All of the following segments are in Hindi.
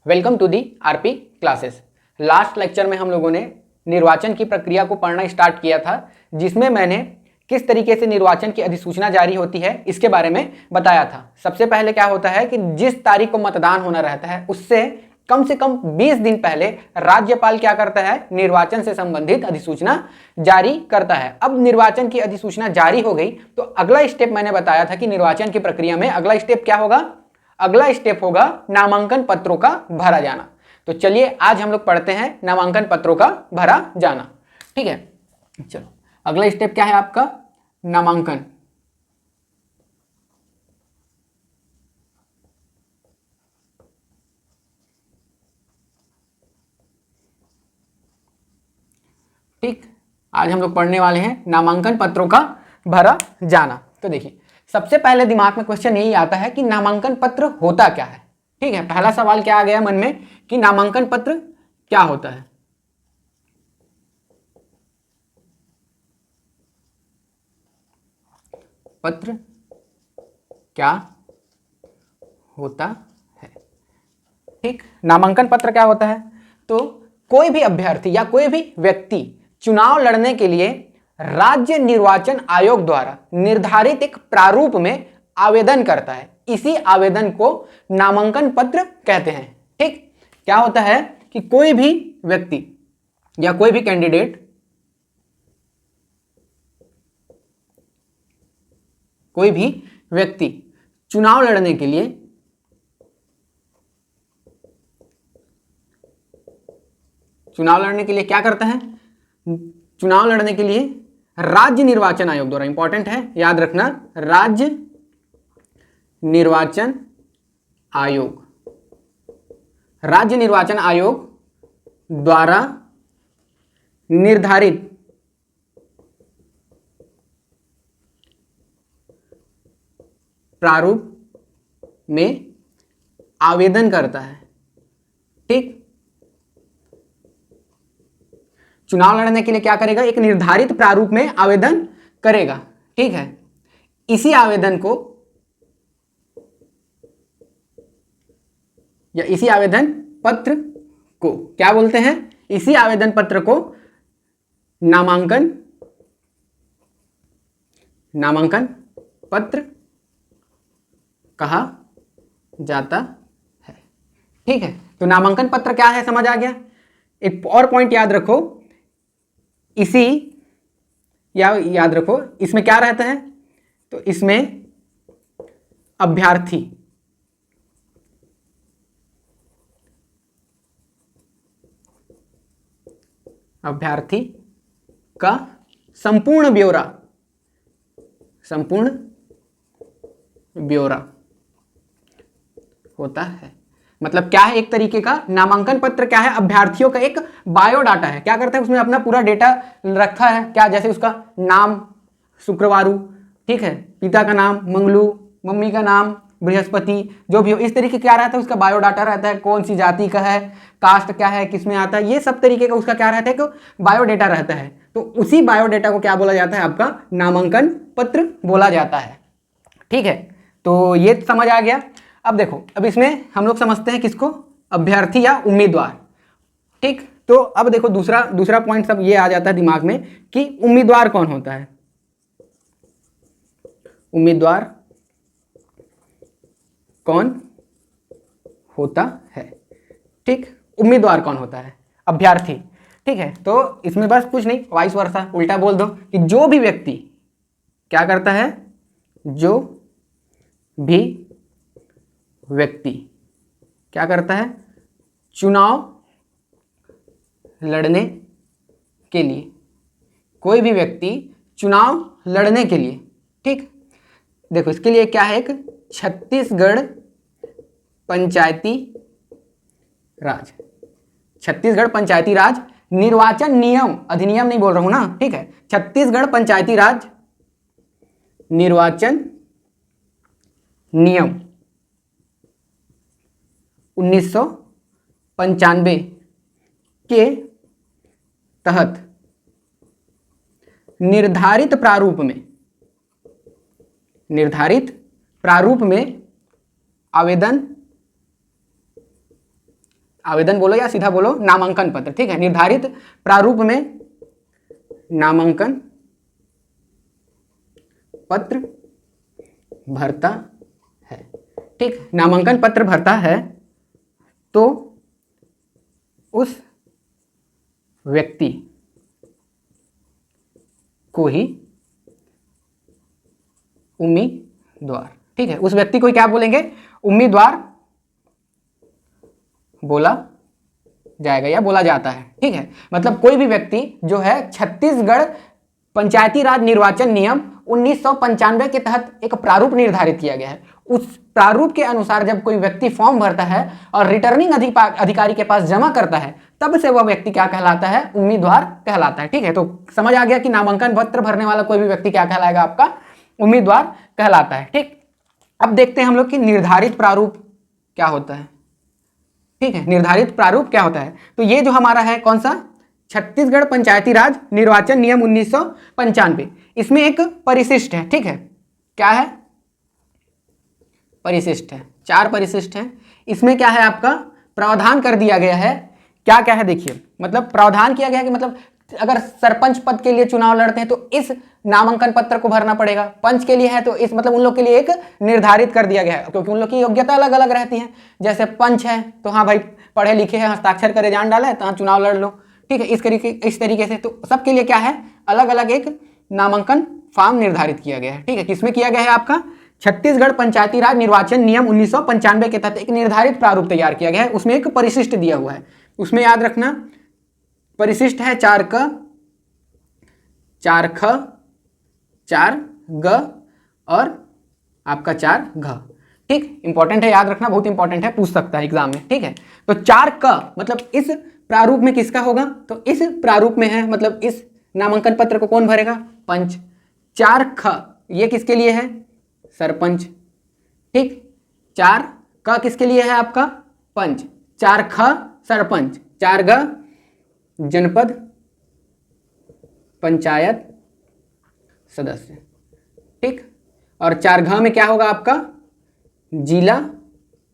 Welcome to the RP classes. Last lecture में हम लोगों ने निर्वाचन की प्रक्रिया को पढ़ना स्टार्ट किया था, जिसमें मैंने किस तरीके से निर्वाचन की अधिसूचना जारी होती है इसके बारे में बताया था। सबसे पहले क्या होता है कि जिस तारीख को मतदान होना रहता है उससे कम से कम 20 दिन पहले राज्यपाल क्या करता है, निर्वाचन से संबंधित अधिसूचना जारी करता है। अब निर्वाचन की अधिसूचना जारी हो गई तो अगला स्टेप मैंने बताया था कि निर्वाचन की प्रक्रिया में अगला स्टेप क्या होगा, अगला स्टेप होगा नामांकन पत्रों का भरा जाना। तो चलिए आज हम लोग पढ़ते हैं नामांकन पत्रों का भरा जाना। ठीक है, चलो अगला स्टेप क्या है आपका, नामांकन। ठीक, आज हम लोग पढ़ने वाले हैं नामांकन पत्रों का भरा जाना। तो देखिए सबसे पहले दिमाग में क्वेश्चन यही आता है कि नामांकन पत्र होता क्या है। ठीक है, पहला सवाल क्या आ गया मन में कि नामांकन पत्र क्या होता है। पत्र क्या होता है। ठीक, नामांकन पत्र क्या होता है, तो कोई भी अभ्यर्थी या कोई भी व्यक्ति चुनाव लड़ने के लिए राज्य निर्वाचन आयोग द्वारा निर्धारित एक प्रारूप में आवेदन करता है। इसी आवेदन को नामांकन पत्र कहते हैं। ठीक, क्या होता है कि कोई भी व्यक्ति या कोई भी कैंडिडेट, कोई भी व्यक्ति चुनाव लड़ने के लिए क्या करता है, चुनाव लड़ने के लिए राज्य निर्वाचन आयोग द्वारा, इंपॉर्टेंट है याद रखना, राज्य निर्वाचन आयोग, राज्य निर्वाचन आयोग द्वारा निर्धारित प्रारूप में आवेदन करता है। ठीक, चुनाव लड़ने के लिए क्या करेगा, एक निर्धारित प्रारूप में आवेदन करेगा। ठीक है, इसी आवेदन को या इसी आवेदन पत्र को क्या बोलते हैं, इसी आवेदन पत्र को नामांकन पत्र कहा जाता है। ठीक है, तो नामांकन पत्र क्या है समझ आ गया। एक और पॉइंट याद रखो, याद रखो इसमें क्या रहता है, तो इसमें अभ्यर्थी का संपूर्ण ब्यौरा होता है। मतलब क्या है, एक तरीके का नामांकन पत्र क्या है, अभ्यर्थियों का एक बायोडाटा है। क्या करता है, उसमें अपना पूरा डेटा रखा है, क्या, जैसे उसका नाम शुक्रवारू, ठीक है, पिता का नाम मंगलू, मम्मी का नाम बृहस्पति, जो भी हो, इस तरीके क्या रहता है, उसका बायोडाटा रहता है, कौन सी जाति का है, कास्ट क्या है, किसमें आता है, ये सब तरीके का उसका क्या रहता है कि बायोडेटा रहता है। तो उसी बायोडेटा को क्या बोला जाता है, आपका नामांकन पत्र बोला जाता है। ठीक है, तो ये समझ आ गया। अब देखो, अब इसमें हम लोग समझते हैं किसको, अभ्यर्थी या उम्मीदवार। ठीक, तो अब देखो दूसरा पॉइंट सब ये आ जाता है दिमाग में कि उम्मीदवार कौन होता है, उम्मीदवार कौन होता है। ठीक, उम्मीदवार कौन होता है, अभ्यर्थी। ठीक है, तो इसमें बस कुछ नहीं, वाइस वर्सा, उल्टा बोल दो कि जो भी व्यक्ति क्या करता है, जो भी व्यक्ति क्या करता है, चुनाव लड़ने के लिए, कोई भी व्यक्ति चुनाव लड़ने के लिए। ठीक, देखो इसके लिए क्या है, एक छत्तीसगढ़ पंचायती राज निर्वाचन नियम, अधिनियम नहीं बोल रहा हूं ना, ठीक है, छत्तीसगढ़ पंचायती राज निर्वाचन नियम 1995 के तहत निर्धारित प्रारूप में आवेदन आवेदन बोलो या सीधा बोलो नामांकन पत्र, ठीक है। निर्धारित प्रारूप में नामांकन पत्र भरता है, ठीक। नामांकन पत्र भरता है तो उस व्यक्ति को ही उम्मीदवार, ठीक है, उस व्यक्ति को क्या बोलेंगे, उम्मीदवार बोला जाएगा या बोला जाता है, ठीक है। मतलब कोई भी व्यक्ति जो है छत्तीसगढ़ पंचायती राज निर्वाचन नियम 1995 के तहत एक प्रारूप निर्धारित किया गया है, उस प्रारूप के अनुसार जब कोई व्यक्ति फॉर्म भरता है और रिटर्निंग अधिकारी के पास जमा करता है, तब से वह व्यक्ति क्या कहलाता है, उम्मीदवार कहलाता है, ठीक है। तो समझ आ गया कि नामांकन पत्र भरने वाला कोई भी व्यक्ति क्या कहलाएगा, आपका उम्मीदवार कहलाता है, ठीक। अब देखते हैं हम लोग कि निर्धारित प्रारूप क्या होता है, ठीक है। निर्धारित प्रारूप क्या होता है, तो ये जो हमारा है कौन सा, छत्तीसगढ़ पंचायती राज निर्वाचन नियम 1995, इसमें एक परिशिष्ट है, ठीक है। क्या है, परिशिष्ट है, 4 परिशिष्ट है। इसमें क्या है, आपका प्रावधान कर दिया गया है, क्या क्या है देखिए, मतलब प्रावधान किया गया है कि मतलब अगर सरपंच पद के लिए चुनाव लड़ते हैं तो इस नामांकन पत्र को भरना पड़ेगा, पंच के लिए है तो इस, मतलब उन लोग के लिए एक निर्धारित कर दिया गया है, क्योंकि उन लोग की योग्यता अलग अलग रहती है। जैसे पंच है तो हाँ भाई पढ़े लिखे हैं, हस्ताक्षर करे जान डाला है तो हाँ चुनाव लड़ लो, ठीक है। इस तरीके से तो सबके लिए क्या है, अलग अलग एक नामांकन फॉर्म निर्धारित किया गया है, ठीक है। किसमें किया गया है, आपका छत्तीसगढ़ पंचायती राज निर्वाचन नियम 1995 के तहत एक निर्धारित प्रारूप तैयार किया गया है, उसमें एक परिशिष्ट दिया हुआ है। उसमें याद रखना परिशिष्ट है 4 क 4 ख 4 ग और आपका 4 घ, ठीक। इंपॉर्टेंट है, याद रखना, बहुत इंपॉर्टेंट है, पूछ सकता है एग्जाम में, ठीक है। तो 4 क मतलब इस प्रारूप में किसका होगा, तो इस प्रारूप में है, मतलब इस नामांकन पत्र को कौन भरेगा, पंच। 4 ख ये किसके लिए है, सरपंच, ठीक। 4 क किसके लिए है, आपका पंच। 4 ख सरपंच, 4 ग जनपद पंचायत सदस्य, ठीक। और 4 घ में क्या होगा, आपका जिला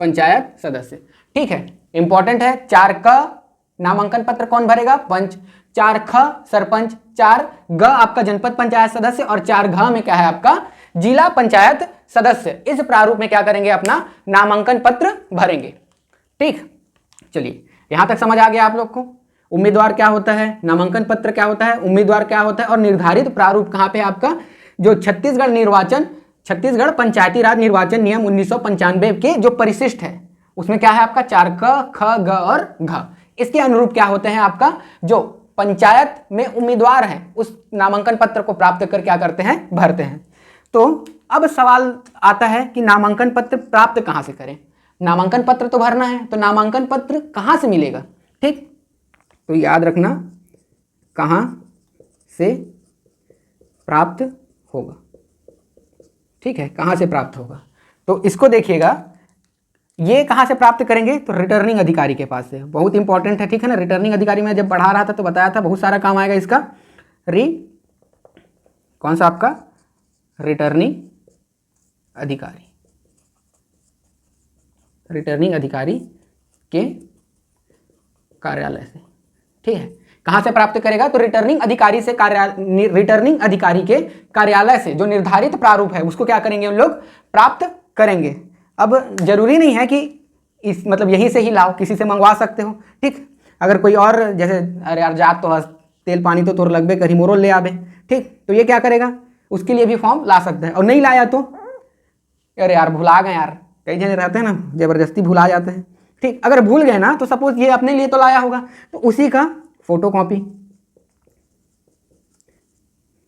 पंचायत सदस्य, ठीक है। इंपॉर्टेंट है, 4 क नामांकन पत्र कौन भरेगा, पंच। 4 ख सरपंच, 4 ग आपका जनपद पंचायत सदस्य और 4 घ में क्या है, आपका जिला पंचायत सदस्य। इस प्रारूप में क्या करेंगे, अपना नामांकन पत्र भरेंगे, ठीक। चलिए यहां तक समझ आ गया आप लोग को। उम्मीदवार क्या होता है, नामांकन पत्र क्या होता है, उम्मीदवार क्या होता है और निर्धारित प्रारूप कहां पे, आपका जो छत्तीसगढ़ पंचायती राज निर्वाचन नियम 1995 के जो परिशिष्ट है उसमें क्या है, आपका 4 क ख ग और घ। इसके अनुरूप क्या होते हैं, आपका जो पंचायत में उम्मीदवार हैं उस नामांकन पत्र को प्राप्त कर क्या करते हैं, भरते हैं। तो अब सवाल आता है कि नामांकन पत्र प्राप्त कहां से करें। नामांकन पत्र तो भरना है, तो नामांकन पत्र कहां से मिलेगा, ठीक। तो याद रखना कहां से प्राप्त होगा, ठीक है, कहां से प्राप्त होगा। तो इसको देखिएगा, ये कहां से प्राप्त करेंगे, तो रिटर्निंग अधिकारी के पास से। बहुत इंपॉर्टेंट है, ठीक है ना। रिटर्निंग अधिकारी में जब पढ़ा रहा था तो बताया था बहुत सारा काम आएगा इसका। कौन सा आपका रिटर्निंग अधिकारी के कार्यालय से, ठीक है। कहां से प्राप्त करेगा, तो रिटर्निंग अधिकारी के कार्यालय से जो निर्धारित प्रारूप है उसको क्या करेंगे, उन लोग प्राप्त करेंगे। अब जरूरी नहीं है कि इस मतलब यहीं से ही लाओ, किसी से मंगवा सकते हो, ठीक। अगर कोई और जैसे अरे यार जात तो तेल पानी तो तोर लगबे करी मोरो ले आबे, ठीक। तो ये क्या करेगा, उसके लिए भी फॉर्म ला सकते हैं। और नहीं लाया तो अरे यार भुला गए यार, कई जने रहते हैं ना जबरदस्ती भुला जाते हैं, ठीक। अगर भूल गए ना तो सपोज ये अपने लिए तो लाया होगा तो उसी का फोटोकॉपी,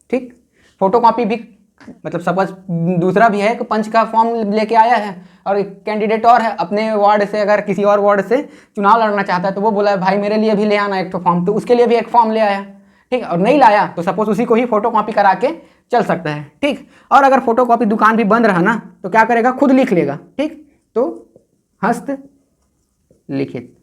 ठीक। फोटोकॉपी भी मतलब सपोज दूसरा भी है कि पंच का फॉर्म लेके आया है और एक कैंडिडेट और है अपने वार्ड से, अगर किसी और वार्ड से चुनाव लड़ना चाहता है तो वो बोला है भाई मेरे लिए भी ले आना एक तो फॉर्म, तो उसके लिए भी एक फॉर्म ले आया, ठीक। और नहीं लाया तो सपोज उसी को ही फोटोकॉपी करा के चल सकता है, ठीक। और अगर फोटोकॉपी दुकान भी बंद रहा ना तो क्या करेगा, खुद लिख लेगा, ठीक। तो हस्त लिखित,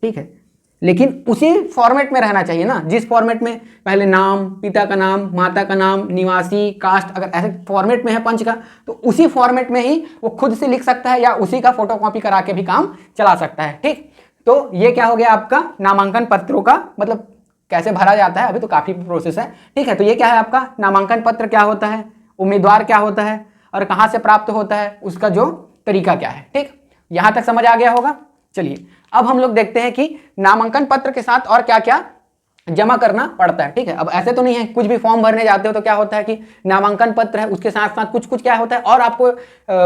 ठीक है। लेकिन उसी फॉर्मेट में रहना चाहिए ना, जिस फॉर्मेट में पहले नाम, पिता का नाम, माता का नाम, निवासी, कास्ट, अगर ऐसे फॉर्मेट में है पंच का तो उसी फॉर्मेट में ही वो खुद से लिख सकता है या उसी का फोटोकॉपी करा के भी काम चला सकता है, ठीक। तो ये क्या हो गया आपका नामांकन पत्रों का मतलब कैसे भरा जाता है, अभी तो काफी प्रोसेस है, ठीक है। तो ये क्या है आपका नामांकन पत्र क्या होता है, उम्मीदवार क्या होता है और कहाँ से प्राप्त होता है, उसका जो तरीका क्या है, ठीक। यहां तक समझ आ गया होगा। चलिए अब हम लोग देखते हैं कि नामांकन पत्र के साथ और क्या क्या जमा करना पड़ता है, ठीक है। अब ऐसे तो नहीं है कुछ भी फॉर्म भरने जाते हो तो क्या होता है कि नामांकन पत्र है उसके साथ साथ कुछ कुछ क्या होता है और आपको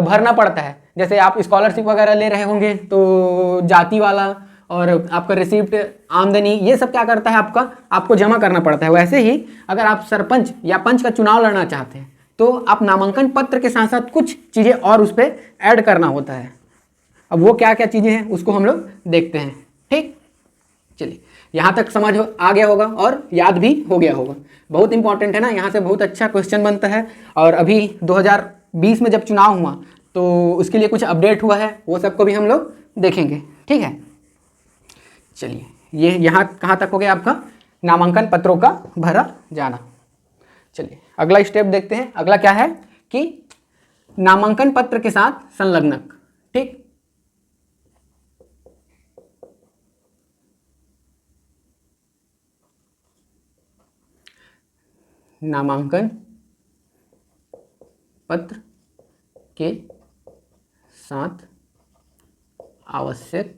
भरना पड़ता है। जैसे आप स्कॉलरशिप वगैरह ले रहे होंगे तो जाति वाला और आपका रिसिप्ट, आमदनी, ये सब क्या करता है आपका आपको जमा करना पड़ता है। वैसे ही अगर आप सरपंच या पंच का चुनाव लड़ना चाहते हैं तो आप नामांकन पत्र के साथ साथ कुछ चीज़ें और उस पर ऐड करना होता है। अब वो क्या क्या चीज़ें हैं उसको हम लोग देखते हैं, ठीक। चलिए यहाँ तक समझ आ गया होगा और याद भी हो गया होगा। बहुत इंपॉर्टेंट है ना, यहाँ से बहुत अच्छा क्वेश्चन बनता है। और अभी 2020 में जब चुनाव हुआ तो उसके लिए कुछ अपडेट हुआ है, वो सबको भी हम लोग देखेंगे, ठीक है। चलिए ये यहाँ कहाँ तक हो गया आपका नामांकन पत्रों का भरा जाना। चलिए अगला स्टेप देखते हैं। अगला क्या है कि नामांकन पत्र के साथ संलग्नक, ठीक। नामांकन पत्र के साथ आवश्यक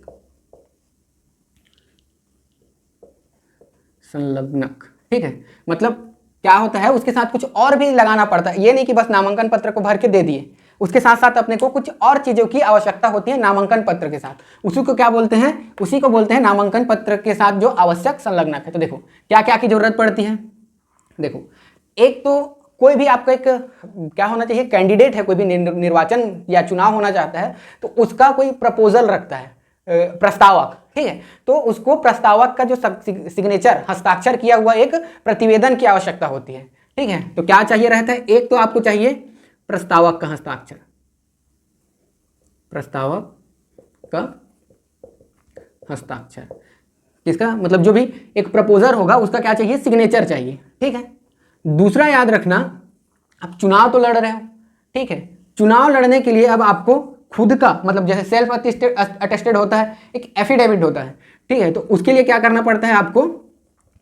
संलग्नक, ठीक है। मतलब क्या होता है उसके साथ कुछ और भी लगाना पड़ता है, ये नहीं कि बस नामांकन पत्र को भर के दे दिए, उसके साथ साथ अपने को कुछ और चीजों की आवश्यकता होती है नामांकन पत्र के साथ। उसी को क्या बोलते हैं, उसी को बोलते हैं नामांकन पत्र के साथ जो आवश्यक संलग्नक है। तो देखो क्या क्या की जरूरत पड़ती है। देखो एक तो कोई भी आपका एक क्या होना चाहिए, कैंडिडेट है, कोई भी निर्वाचन या चुनाव होना चाहता है तो उसका कोई प्रपोजल रखता है, प्रस्तावक, ठीक है। तो उसको प्रस्तावक का जो सिग्नेचर हस्ताक्षर किया हुआ एक प्रतिवेदन की आवश्यकता होती है, ठीक है। तो क्या चाहिए रहता है, एक तो आपको चाहिए प्रस्तावक का हस्ताक्षर, प्रस्तावक का हस्ताक्षर किसका, मतलब जो भी एक प्रपोजल होगा उसका क्या चाहिए, सिग्नेचर चाहिए, ठीक है। दूसरा याद रखना, आप चुनाव तो लड़ रहे हो, ठीक है। चुनाव लड़ने के लिए अब आपको खुद का मतलब जैसे सेल्फ अटेस्टेड होता है, एक एफिडेविट होता है, ठीक है। तो उसके लिए क्या करना पड़ता है, आपको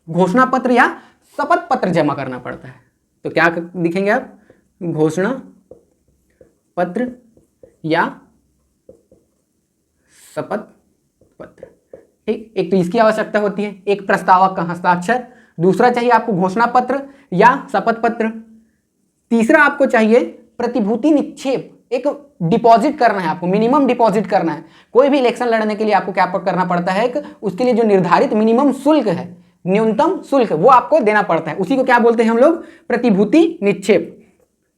घोषणा पत्र या शपथ पत्र जमा करना पड़ता है। तो क्या लिखेंगे आप, घोषणा पत्र या शपथ पत्र, ठीक। एक तो इसकी आवश्यकता होती है, एक प्रस्तावक का हस्ताक्षर, दूसरा चाहिए आपको घोषणा पत्र या शपथ पत्र, तीसरा आपको चाहिए प्रतिभूति निक्षेप, एक डिपॉजिट करना है आपको, मिनिमम डिपॉजिट करना है। कोई भी इलेक्शन लड़ने के लिए आपको क्या करना पड़ता है, एक उसके लिए जो निर्धारित मिनिमम शुल्क है, न्यूनतम शुल्क, वो आपको देना पड़ता है। उसी को क्या बोलते हैं हम लोग, प्रतिभूति निक्षेप,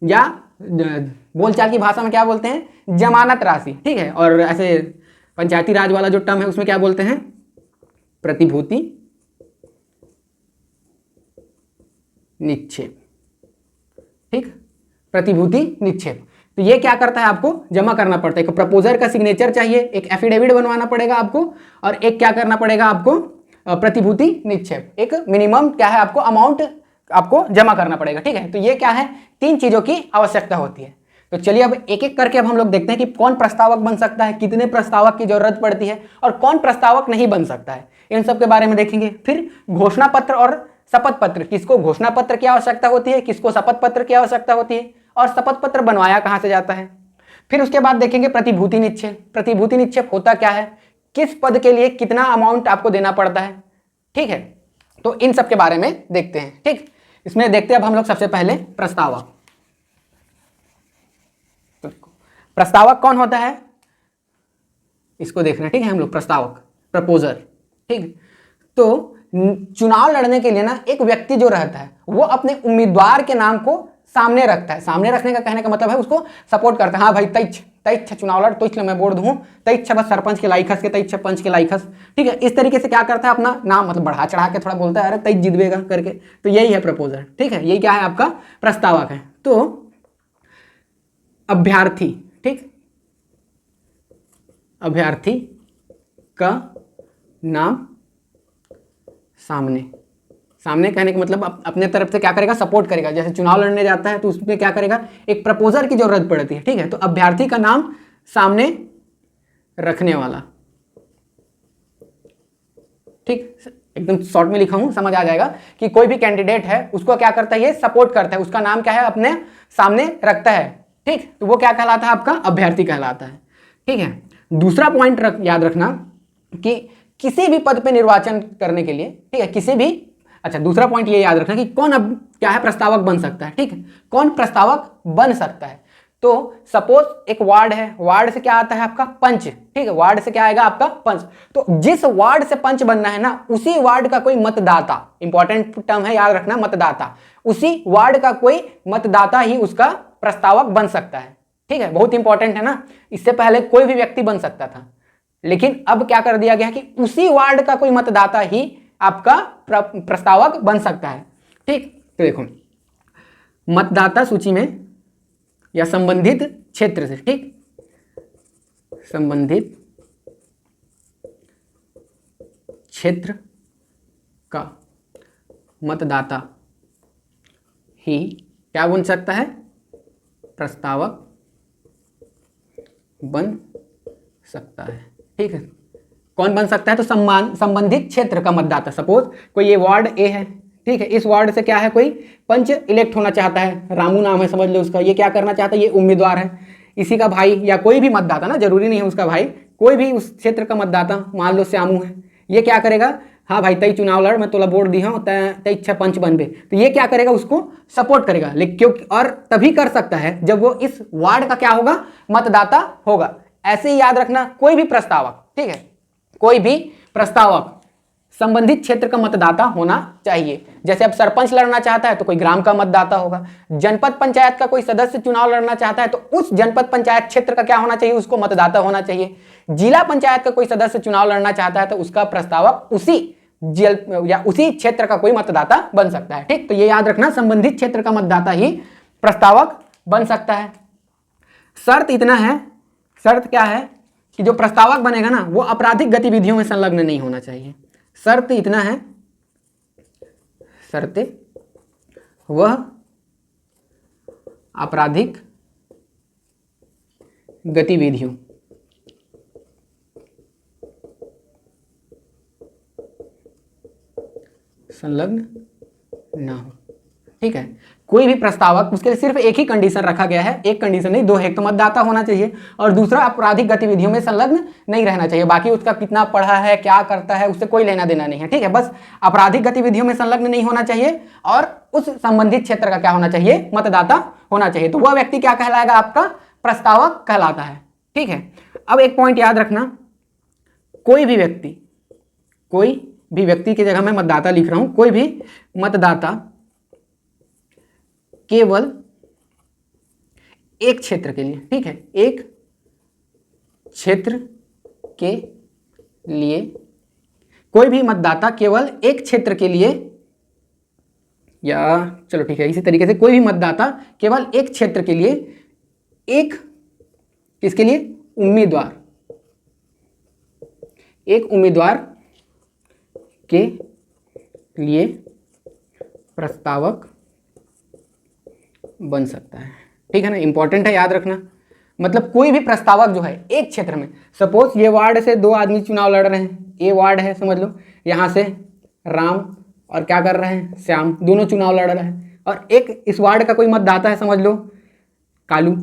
या बोलचाल की भाषा में क्या बोलते हैं, जमानत राशि, ठीक है। और ऐसे पंचायती राज वाला जो टर्म है उसमें क्या बोलते हैं, प्रतिभूति निक्षेप, ठीक, प्रतिभूति निक्षेप। तो ये क्या करता है, आपको जमा करना पड़ता है। एक प्रपोजर का सिग्नेचर चाहिए, एक एफिडेविट बनवाना पड़ेगा आपको, और एक क्या करना पड़ेगा आपको, प्रतिभूति निक्षेप, एक मिनिमम क्या है आपको अमाउंट आपको जमा करना पड़ेगा, ठीक है। तो ये क्या है, तीन चीजों की आवश्यकता होती है। तो चलिए अब एक एक करके अब हम लोग देखते हैं कि कौन प्रस्तावक बन सकता है, कितने प्रस्तावक की जरूरत पड़ती है और कौन प्रस्तावक नहीं बन सकता है, इन सब के बारे में देखेंगे। फिर घोषणा पत्र और शपथ पत्र, किसको घोषणा पत्र की आवश्यकता होती है, किसको शपथ पत्र की आवश्यकता होती है, और शपथ पत्र बनवाया कहां से जाता है। फिर उसके बाद देखेंगे प्रतिभूति निक्षेप, प्रतिभूति निक्षेप होता क्या है, किस पद के लिए कितना अमाउंट आपको देना पड़ता है, ठीक है। तो इन सब के बारे में देखते हैं, ठीक। इसमें देखते हैं अब हम लोग सबसे पहले प्रस्तावक। तो प्रस्तावक कौन होता है, इसको देखना, ठीक है। हम लोग प्रस्तावक, प्रपोजर, ठीक। तो चुनाव लड़ने के लिए ना एक व्यक्ति जो रहता है वो अपने उम्मीदवार के नाम को सामने रखता है। सामने रखने का कहने का मतलब है उसको सपोर्ट करता है, हाँ भाई तैच्छ चुनाव लड़, तो मैं वोट दूं, तैच्छ बस सरपंच के लाइकस के, तैच्छ पंच के लाइकस, ठीक है। इस तरीके से क्या करता है, अपना नाम मतलब बढ़ा चढ़ा के थोड़ा बोलता है, अरे तैच्छ जीतवेगा करके। तो यही है प्रपोजर, ठीक है। यही क्या है आपका प्रस्तावक है। तो अभ्यर्थी, ठीक, अभ्यर्थी का नाम सामने, सामने कहने का मतलब अपने तरफ से क्या करेगा, सपोर्ट करेगा। जैसे चुनाव लड़ने जाता है तो उसमें क्या करेगा, एक प्रपोजर की जरूरत पड़ती है, ठीक है। तो अभ्यर्थी का नाम सामने रखने वाला, ठीक, एकदम शॉर्ट में लिखा हूं, समझ आ जाएगा कि कोई भी कैंडिडेट है उसको क्या करता है, ये सपोर्ट करता है, उसका नाम क्या है अपने सामने रखता है। ठीक, तो वो क्या कहलाता है, आपका अभ्यर्थी कहलाता है। ठीक है, दूसरा पॉइंट याद रखना कि किसी भी पद पे निर्वाचन करने के लिए, ठीक है, किसी भी, अच्छा दूसरा पॉइंट ये याद रखना कि कौन अब क्या है प्रस्तावक बन सकता है। ठीक है, कौन प्रस्तावक बन सकता है। तो सपोज एक वार्ड है, वार्ड से क्या आता है आपका पंच। ठीक है, वार्ड से क्या आएगा आपका पंच। तो जिस वार्ड से पंच बनना है ना, उसी वार्ड का कोई मतदाता, इंपॉर्टेंट टर्म है याद रखना, मतदाता, उसी वार्ड का कोई मतदाता ही उसका प्रस्तावक बन सकता है। ठीक है, बहुत इंपॉर्टेंट है ना। इससे पहले कोई भी व्यक्ति बन सकता था, लेकिन अब क्या कर दिया गया कि उसी वार्ड का कोई मतदाता ही आपका प्रस्तावक बन सकता है। ठीक, तो देखो मतदाता सूची में या संबंधित क्षेत्र से, ठीक, संबंधित क्षेत्र का मतदाता ही क्या बन सकता है, प्रस्तावक बन सकता है। ठीक है, कौन बन सकता है, तो संबंधित क्षेत्र का मतदाता। सपोज कोई ये वार्ड ए है, ठीक है, इस वार्ड से क्या है कोई पंच इलेक्ट होना चाहता है, रामू नाम है समझ लो उसका, ये क्या करना चाहता है, ये उम्मीदवार है, इसी का भाई या कोई भी मतदाता ना, जरूरी नहीं है उसका भाई, कोई भी उस क्षेत्र का मतदाता, मान लो श्यामू है, ये क्या करेगा, हाँ भाई तई चुनाव लड़, मैं तोला वोट दी हूँ, तई इच्छा पंच बनबे, तो ये क्या करेगा, उसको सपोर्ट करेगा। लेकिन क्योंकि और तभी कर सकता है जब वो इस वार्ड का क्या होगा, मतदाता होगा। ऐसे ही याद रखना, कोई भी प्रस्तावक, ठीक है, कोई भी प्रस्तावक संबंधित क्षेत्र का मतदाता होना चाहिए। जैसे अब सरपंच लड़ना चाहता है तो कोई ग्राम का मतदाता होगा, जनपद पंचायत का कोई सदस्य चुनाव लड़ना चाहता है तो उस जनपद पंचायत क्षेत्र का क्या होना चाहिए, उसको मतदाता होना चाहिए। जिला पंचायत का कोई सदस्य चुनाव लड़ना चाहता है तो उसका प्रस्तावक उसी या उसी क्षेत्र का कोई मतदाता बन सकता है। ठीक, तो ये याद रखना, संबंधित क्षेत्र का मतदाता ही प्रस्तावक बन सकता है। शर्त इतना है, शर्त क्या है कि जो प्रस्तावक बनेगा ना वो आपराधिक गतिविधियों में संलग्न नहीं होना चाहिए। शर्त इतना है, शर्त वह आपराधिक गतिविधियों संलग्न ना हो। ठीक है, कोई भी प्रस्तावक, उसके लिए सिर्फ एक ही कंडीशन रखा गया है, एक कंडीशन नहीं दो है, एक तो मतदाता होना चाहिए और दूसरा आपराधिक गतिविधियों में संलग्न नहीं रहना चाहिए। बाकी उसका कितना पढ़ा है, क्या करता है, उससे कोई लेना देना नहीं है। ठीक है, बस आपराधिक गतिविधियों में संलग्न नहीं होना चाहिए और उस संबंधित क्षेत्र का क्या होना चाहिए, मतदाता होना चाहिए। तो वह व्यक्ति क्या कहलाएगा, आपका प्रस्तावक कहलाता है। ठीक है, अब एक पॉइंट याद रखना, कोई भी व्यक्ति की जगह मैं मतदाता लिख रहा हूं, कोई भी मतदाता केवल एक क्षेत्र के लिए, ठीक है, एक क्षेत्र के लिए, कोई भी मतदाता केवल एक क्षेत्र के लिए, या चलो ठीक है इसी तरीके से, कोई भी मतदाता केवल एक क्षेत्र के लिए, एक किसके लिए, उम्मीदवार, एक उम्मीदवार के लिए प्रस्तावक बन सकता है। ठीक है ना, इंपॉर्टेंट है याद रखना। मतलब कोई भी प्रस्तावक जो है एक क्षेत्र में, सपोज ये वार्ड से दो आदमी चुनाव लड़ रहे हैं, ये वार्ड है समझ लो, यहाँ से राम और क्या कर रहे हैं, श्याम, दोनों चुनाव लड़ रहे हैं, और एक इस वार्ड का कोई मतदाता है समझ लो कालू।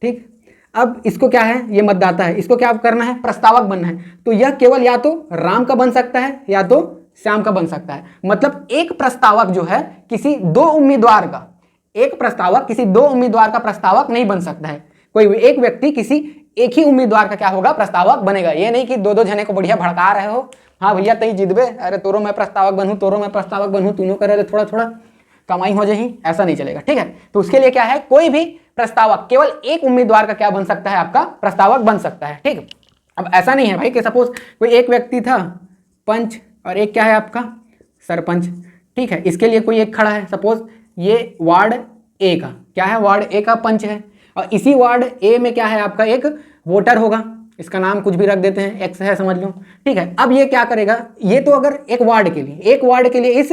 ठीक, अब इसको क्या है, ये मतदाता है, इसको क्या करना है, प्रस्तावक बनना है, तो यह केवल या तो राम का बन सकता है या तो श्याम का बन सकता है। मतलब एक प्रस्तावक जो है किसी दो उम्मीदवार का, एक प्रस्तावक किसी दो उम्मीदवार का प्रस्तावक नहीं बन सकता है। कोई एक व्यक्ति किसी एक ही उम्मीदवार का क्या होगा, प्रस्तावक बनेगा। ये नहीं कि दो दो जने को बढ़िया भड़का रहे हो, हाँ भैया तई जितबे, अरे तोरो मैं प्रस्तावक बनूं, तोरो मैं प्रस्तावक बनूं, तीनों करे थोड़ा थोड़ा कमाई हो जाए, ऐसा नहीं चलेगा। ठीक है, तो उसके लिए क्या है, कोई भी प्रस्तावक केवल एक उम्मीदवार का क्या बन सकता है, आपका प्रस्तावक बन सकता है। ठीक, अब ऐसा नहीं है भाई कि सपोज कोई एक व्यक्ति था पंच और एक क्या है आपका सरपंच। ठीक है, इसके लिए कोई एक खड़ा है, सपोज ये वार्ड ए का क्या है, वार्ड ए का पंच है, और इसी वार्ड ए में क्या है आपका एक वोटर होगा, इसका नाम कुछ भी रख देते हैं, एक्स है समझ लो। ठीक है, अब ये क्या करेगा, ये तो अगर एक वार्ड के लिए इस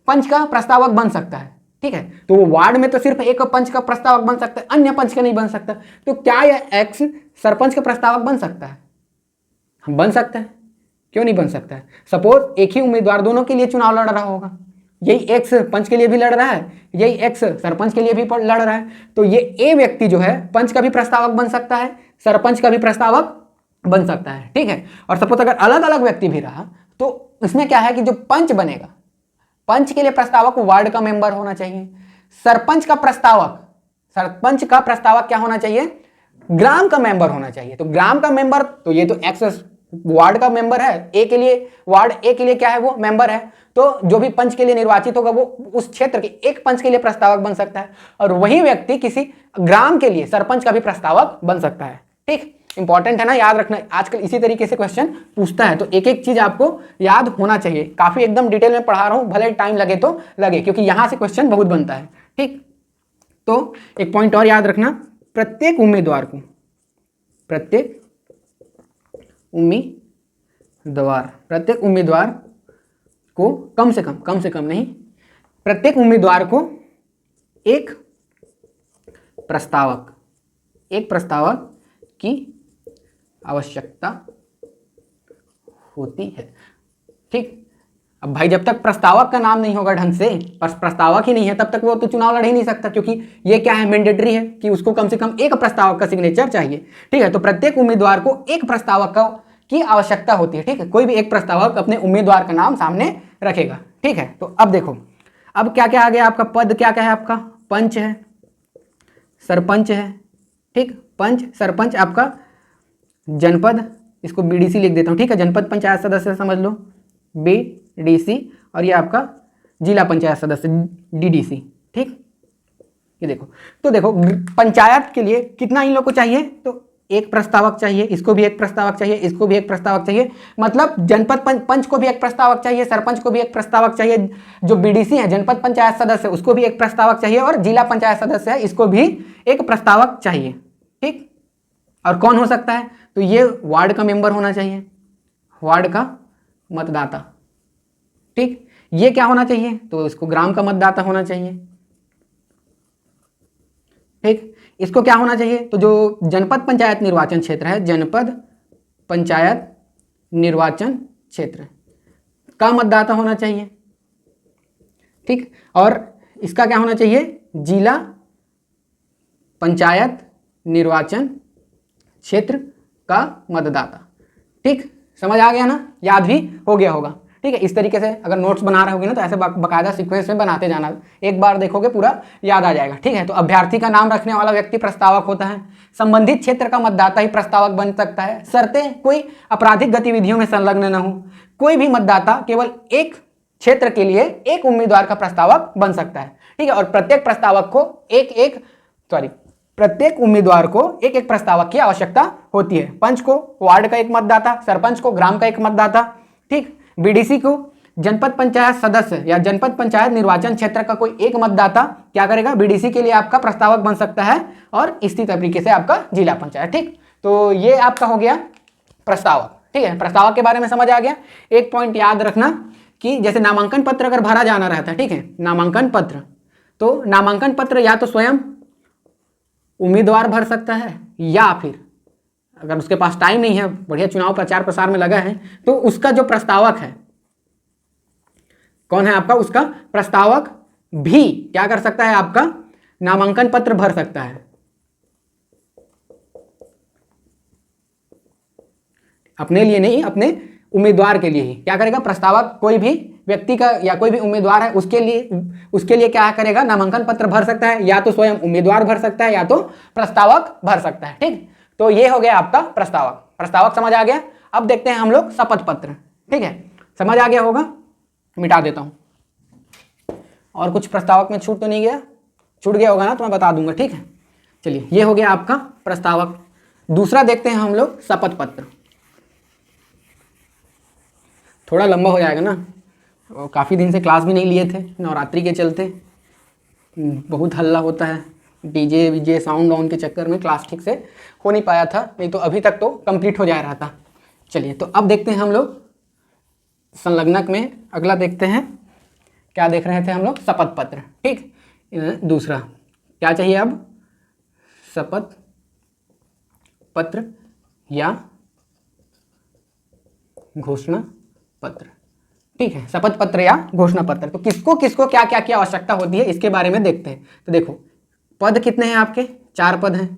पंच का प्रस्तावक बन सकता है। ठीक है, तो वो वार्ड में तो सिर्फ एक पंच का प्रस्तावक बन सकता है, अन्य पंच का नहीं बन सकता। तो क्या यह एक्स सरपंच का प्रस्तावक बन सकता है, हम बन सकते हैं। क्यों नहीं बन सकता है? सपोज एक ही उम्मीदवार दोनों के लिए चुनाव लड़ रहा होगा, यही एक्स पंच के लिए भी लड़ रहा है, यही एक्स सरपंच के लिए भी लड़ रहा है, तो ये ए व्यक्ति जो है पंच का भी प्रस्तावक बन सकता है, सरपंच का भी प्रस्तावक बन सकता है, ठीक है। और सपोज अगर अलग अलग व्यक्ति भी रहा तो इसमें क्या है कि जो पंच बनेगा, पंच के लिए प्रस्तावक वार्ड का मेंबर होना चाहिए, सरपंच का प्रस्तावक क्या होना चाहिए? ग्राम का मेंबर होना चाहिए। तो ग्राम का मेंबर, तो ये तो एक्स वार्ड का मेंबर है, ए के लिए वार्ड ए के लिए क्या है, वो मेंबर है। तो जो भी पंच के लिए निर्वाचित होगा वो उस क्षेत्र के एक पंच के लिए प्रस्तावक बन सकता है, और वही व्यक्ति किसी ग्राम के लिए सरपंच का भी प्रस्तावक बन सकता है, ठीक। इंपॉर्टेंट है ना, याद रखना, आजकल इसी तरीके से क्वेश्चन पूछता है, तो एक एक चीज आपको याद होना चाहिए। काफी एकदम डिटेल में पढ़ा रहा हूं, भले टाइम लगे तो लगे, क्योंकि यहां से क्वेश्चन बहुत बनता है, ठीक। तो एक पॉइंट और याद रखना, प्रत्येक उम्मीदवार को कम से कम नहीं, प्रत्येक उम्मीदवार को एक प्रस्तावक की आवश्यकता होती है, ठीक। अब भाई जब तक प्रस्तावक का नाम नहीं होगा ढंग से, प्रस्तावक ही नहीं है, तब तक वो तो चुनाव लड़ ही नहीं सकता, क्योंकि ये क्या है, मैंडेटरी है कि उसको कम से कम एक प्रस्तावक का सिग्नेचर चाहिए, ठीक है। तो प्रत्येक उम्मीदवार को एक प्रस्तावक की आवश्यकता होती है, ठीक है। कोई भी एक प्रस्तावक अपने उम्मीदवार का नाम सामने रखेगा, ठीक है। तो अब देखो, अब क्या क्या आ गया आपका पद, क्या क्या है आपका, पंच है, सरपंच है, ठीक। पंच सरपंच, आपका जनपद, इसको बीडीसी लिख देता हूं, ठीक है, जनपद पंचायत सदस्य समझ लो, बीडीसी, और ये आपका जिला पंचायत सदस्य डीडीसी, ठीक। ये देखो, तो देखो पंचायत के लिए कितना इन लोग को चाहिए, तो एक प्रस्तावक चाहिए, इसको भी एक प्रस्तावक चाहिए, इसको भी एक प्रस्तावक चाहिए, मतलब जनपद पंच को भी एक प्रस्तावक चाहिए, सरपंच को भी एक प्रस्तावक चाहिए, जो बीडीसी है जनपद पंचायत सदस्य उसको भी एक प्रस्तावक चाहिए, और जिला पंचायत सदस्य है इसको भी एक प्रस्तावक चाहिए, ठीक। और कौन हो सकता है, तो ये वार्ड का मेंबर होना चाहिए, वार्ड का मतदाता, ठीक। ये क्या होना चाहिए, तो इसको ग्राम का मतदाता होना चाहिए, ठीक। इसको क्या होना चाहिए, तो जो जनपद पंचायत निर्वाचन क्षेत्र है, जनपद पंचायत निर्वाचन क्षेत्र का मतदाता होना चाहिए, ठीक। और इसका क्या होना चाहिए, जिला पंचायत निर्वाचन क्षेत्र का मतदाता, ठीक। समझ आ गया ना, याद भी हो गया होगा, ठीक है। इस तरीके से अगर नोट्स बना रहे होगे ना, तो ऐसे बाकायदा सीक्वेंस में बनाते जाना, एक बार देखोगे पूरा याद आ जाएगा, ठीक है। तो अभ्यर्थी का नाम रखने वाला व्यक्ति प्रस्तावक होता है, संबंधित क्षेत्र का मतदाता ही प्रस्तावक बन सकता है, शर्तें कोई आपराधिक गतिविधियों में संलग्न न हो, कोई भी मतदाता केवल एक क्षेत्र के लिए एक उम्मीदवार का प्रस्तावक बन सकता है, ठीक है। और प्रत्येक प्रस्तावक को प्रत्येक उम्मीदवार को एक एक प्रस्तावक की आवश्यकता होती है, पंच को वार्ड का एक मतदाता, सरपंच को ग्राम का एक मतदाता, ठीक। बीडीसी को जनपद पंचायत सदस्य या जनपद पंचायत निर्वाचन क्षेत्र का कोई एक मतदाता क्या करेगा, बीडीसी के लिए आपका प्रस्तावक बन सकता है, और इसी तरीके से आपका जिला पंचायत, ठीक। तो ये आपका हो गया प्रस्तावक, ठीक है। प्रस्तावक के बारे में समझ आ गया। एक पॉइंट याद रखना कि जैसे नामांकन पत्र अगर भरा जाना रहता है, ठीक है, नामांकन पत्र, तो नामांकन पत्र या तो स्वयं उम्मीदवार भर सकता है, या फिर अगर उसके पास टाइम नहीं है, बढ़िया चुनाव प्रचार प्रसार में लगा है, तो उसका जो प्रस्तावक है, कौन है आपका, उसका प्रस्तावक भी क्या कर सकता है, आपका नामांकन पत्र भर सकता है, अपने लिए नहीं, अपने उम्मीदवार के लिए ही क्या करेगा प्रस्तावक, कोई भी व्यक्ति का या कोई भी उम्मीदवार है उसके लिए क्या करेगा, नामांकन पत्र भर सकता है, या तो स्वयं उम्मीदवार भर सकता है, या तो प्रस्तावक भर सकता है, ठीक। तो ये हो गया आपका प्रस्तावक समझ आ गया। अब देखते हैं हम लोग शपथ पत्र, ठीक है, समझ आ गया होगा, मिटा देता हूं, और कुछ प्रस्तावक में छूट तो नहीं गया, छूट गया होगा ना तो मैं बता दूंगा, ठीक है। चलिए, ये हो गया आपका प्रस्तावक। दूसरा देखते हैं हम लोग शपथ पत्र, थोड़ा लंबा हो जाएगा ना, काफ़ी दिन से क्लास भी नहीं लिए थे, नवरात्रि के चलते बहुत हल्ला होता है, डीजे वीजे साउंड ऑन के चक्कर में क्लास ठीक से हो नहीं पाया था, नहीं तो अभी तक तो कंप्लीट हो जा रहा था। चलिए, तो अब देखते हैं हम लोग संलग्नक में, अगला देखते हैं क्या देख रहे थे हम लोग, शपथ पत्र, ठीक। दूसरा क्या चाहिए अब, शपथ पत्र या घोषणा पत्र, ठीक है, शपथ पत्र या घोषणा पत्र। तो किसको किसको क्या क्या क्या आवश्यकता होती है इसके बारे में देखते हैं। तो देखो पद कितने हैं आपके, 4 पद हैं।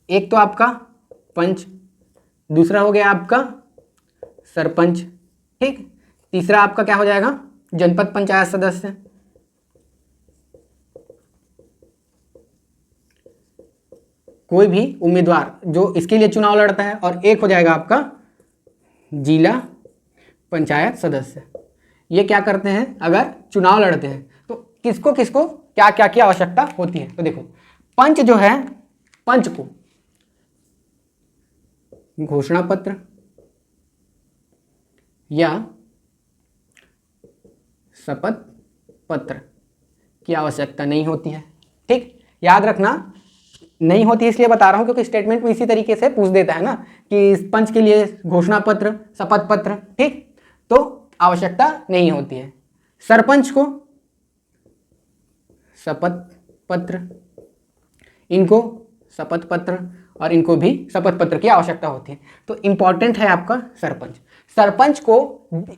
एक तो आपका पंच, दूसरा हो गया आपका सरपंच, ठीक, तीसरा आपका क्या हो जाएगा, जनपद पंचायत सदस्य, कोई भी उम्मीदवार जो इसके लिए चुनाव लड़ता है, और एक हो जाएगा आपका जिला पंचायत सदस्य। ये क्या करते हैं, अगर चुनाव लड़ते हैं तो किसको किसको क्या क्या क्या आवश्यकता होती है। तो देखो पंच जो है, पंच को घोषणा पत्र या शपथ पत्र की आवश्यकता नहीं होती है, ठीक, याद रखना नहीं होती है इसलिए बता रहा हूं क्योंकि स्टेटमेंट में इसी तरीके से पूछ देता है ना कि इस पंच के लिए घोषणा पत्र, शपथ पत्र, ठीक, तो आवश्यकता नहीं होती है। सरपंच को शपथ पत्र, इनको शपथ पत्र और इनको भी शपथ पत्र की आवश्यकता होती है। तो इंपॉर्टेंट है आपका सरपंच। सरपंच को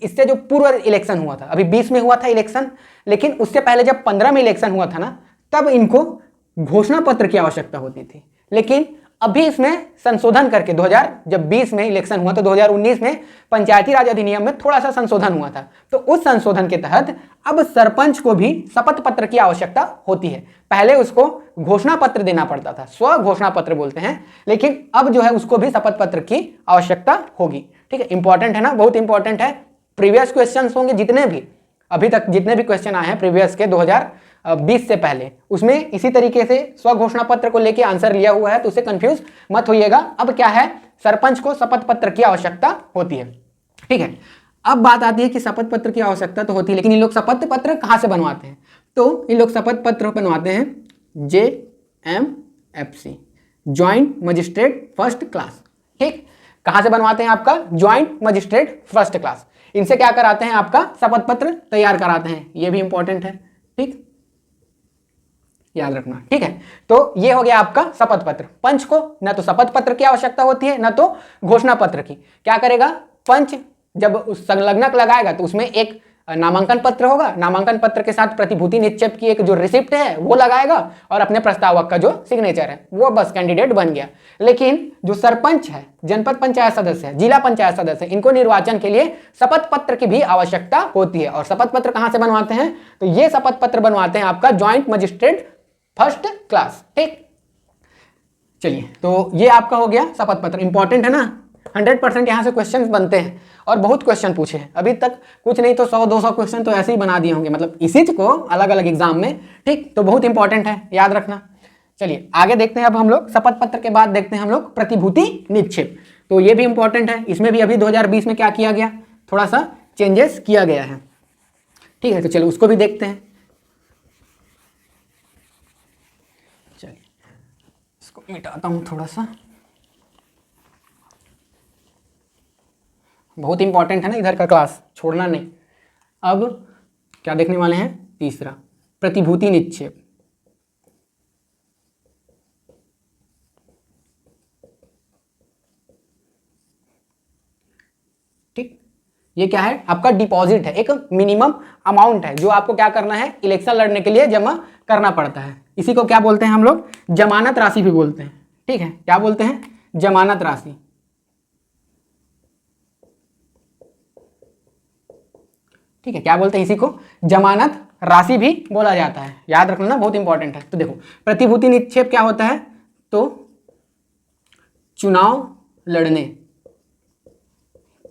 इससे जो पूर्व इलेक्शन हुआ था, अभी 20 में हुआ था इलेक्शन, लेकिन उससे पहले जब 15 में इलेक्शन हुआ था ना, तब इनको घोषणा पत्र की आवश्यकता होती थी। लेकिन अभी इसमें संशोधन करके 2020 में इलेक्शन हुआ तो 2019 में पंचायती राज अधिनियम में थोड़ा सा संशोधन हुआ था, तो उस संशोधन के तहत अब सरपंच को भी शपथ पत्र की आवश्यकता होती है। पहले उसको घोषणा पत्र देना पड़ता था, स्व घोषणा पत्र बोलते हैं, लेकिन अब जो है उसको भी शपथ पत्र की आवश्यकता होगी, ठीक है। इंपॉर्टेंट है ना, बहुत इंपॉर्टेंट है। प्रीवियस क्वेश्चन होंगे जितने भी अभी तक जितने भी क्वेश्चन आए हैं प्रीवियस के 2020 से पहले, उसमें इसी तरीके से स्व घोषणा पत्र को लेके आंसर लिया हुआ है, तो उससे कंफ्यूज मत होइएगा। अब क्या है, सरपंच को शपथ पत्र की आवश्यकता होती है, ठीक है। अब बात आती है कि शपथ पत्र की आवश्यकता तो होती है, लेकिन इन लोग शपथ पत्र कहां से बनवाते हैं, तो इन लोग शपथ पत्र बनवाते हैं JMFC, joint magistrate first class, ठीक। कहां से बनवाते हैं, आपका ज्वाइंट मजिस्ट्रेट फर्स्ट क्लास। इनसे क्या कराते हैं, आपका शपथ पत्र तैयार कराते हैं। ये भी इंपॉर्टेंट है, ठीक, याद रखना, ठीक है। तो ये हो गया आपका शपथ पत्र। पंच को ना तो शपथ पत्र की आवश्यकता होती है ना तो घोषणा पत्र की। क्या करेगा पंच, जब उस संलग्नक लगाएगा तो उसमें एक नामांकन पत्र होगा, नामांकन पत्र के साथ प्रतिभूति निक्षेप की एक जो रिसिप्ट है वो लगाएगा, और अपने प्रस्तावक का जो सिग्नेचर है वो, बस कैंडिडेट बन गया। लेकिन जो सरपंच है, जनपद पंचायत सदस्य है, जिला पंचायत सदस्य है, इनको निर्वाचन के लिए शपथ पत्र की भी आवश्यकता होती है। और शपथ पत्र कहां से बनवाते हैं, तो ये शपथ पत्र बनवाते हैं आपका ज्वाइंट मजिस्ट्रेट फर्स्ट क्लास, ठीक। चलिए, तो ये आपका हो गया शपथ पत्र। इंपॉर्टेंट है ना, 100% यहां से क्वेश्चंस बनते हैं और बहुत क्वेश्चन पूछे हैं अभी तक, कुछ नहीं तो 100-200 क्वेश्चन तो ऐसे ही बना दिए होंगे, मतलब इसी को अलग अलग एग्जाम में, ठीक। तो बहुत इंपॉर्टेंट है, याद रखना। चलिए आगे देखते हैं। अब हम लोग शपथ पत्र के बाद देखते हैं हम लोग प्रतिभूति निक्षेप। तो ये भी इंपॉर्टेंट है, इसमें भी अभी 2020 में क्या किया गया, थोड़ा सा चेंजेस किया गया है, ठीक है। तो चलो उसको भी देखते हैं। चलिए इसको मिटाता हूं थोड़ा सा, बहुत इंपॉर्टेंट है ना, इधर का क्लास छोड़ना नहीं। अब क्या देखने वाले हैं, तीसरा प्रतिभूति निक्षेप। ठीक, ये क्या है, आपका डिपॉजिट है, एक मिनिमम अमाउंट है जो आपको क्या करना है, इलेक्शन लड़ने के लिए जमा करना पड़ता है। इसी को क्या बोलते हैं हम लोग, जमानत राशि भी बोलते हैं, ठीक है। क्या बोलते हैं, जमानत राशि, ठीक है। क्या बोलते हैं इसी को, जमानत राशि भी बोला जाता है, याद रखना ना, बहुत इंपॉर्टेंट है। तो देखो प्रतिभूति निक्षेप क्या होता है, तो चुनाव लड़ने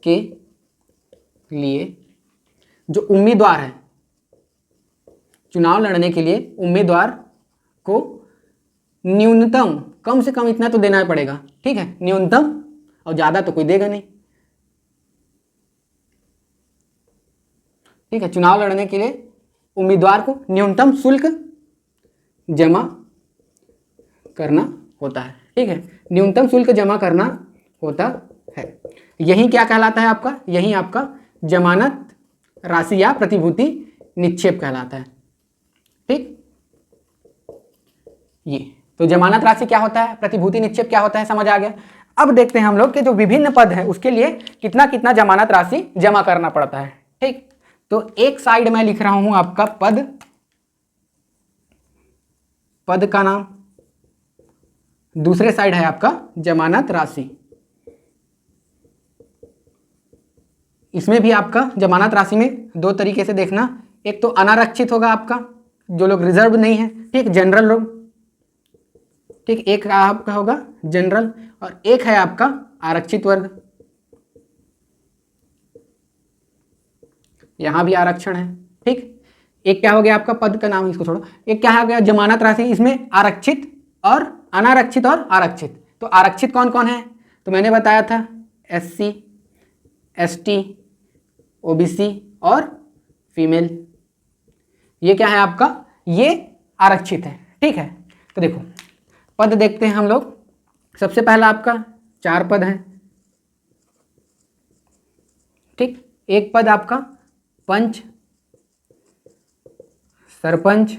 के लिए जो उम्मीदवार है, चुनाव लड़ने के लिए उम्मीदवार को न्यूनतम, कम से कम इतना तो देना पड़ेगा, ठीक है, न्यूनतम, और ज्यादा तो कोई देगा नहीं, ठीक है। चुनाव लड़ने के लिए उम्मीदवार को न्यूनतम शुल्क जमा करना होता है, ठीक है, न्यूनतम शुल्क जमा करना होता है। यही क्या कहलाता है आपका, यही आपका जमानत राशि या प्रतिभूति निक्षेप कहलाता है, ठीक। ये तो जमानत राशि क्या होता है, प्रतिभूति निक्षेप क्या होता है, समझ आ गया। अब देखते हैं हम लोग कि जो विभिन्न पद हैं उसके लिए कितना कितना जमानत राशि जमा करना पड़ता है। ठीक, तो एक साइड में लिख रहा हूं आपका पद, पद का नाम, दूसरे साइड है आपका जमानत राशि। इसमें भी आपका जमानत राशि में दो तरीके से देखना, एक तो अनारक्षित होगा आपका, जो लोग रिजर्व नहीं है, ठीक, जनरल लोग, ठीक, एक आपका होगा जनरल और एक है आपका आरक्षित वर्ग। यहां भी आरक्षण है, ठीक। एक क्या हो गया आपका पद का नाम, इसको छोड़ो, एक क्या हो गया जमानत राशि, इसमें आरक्षित और अनारक्षित और आरक्षित। तो आरक्षित कौन कौन है, तो मैंने बताया था SC, ST, OBC और फीमेल, ये क्या है आपका, ये आरक्षित है, ठीक है। तो देखो पद देखते हैं हम लोग। सबसे पहला आपका 4 पद हैं, ठीक। एक पद आपका पंच, सरपंच,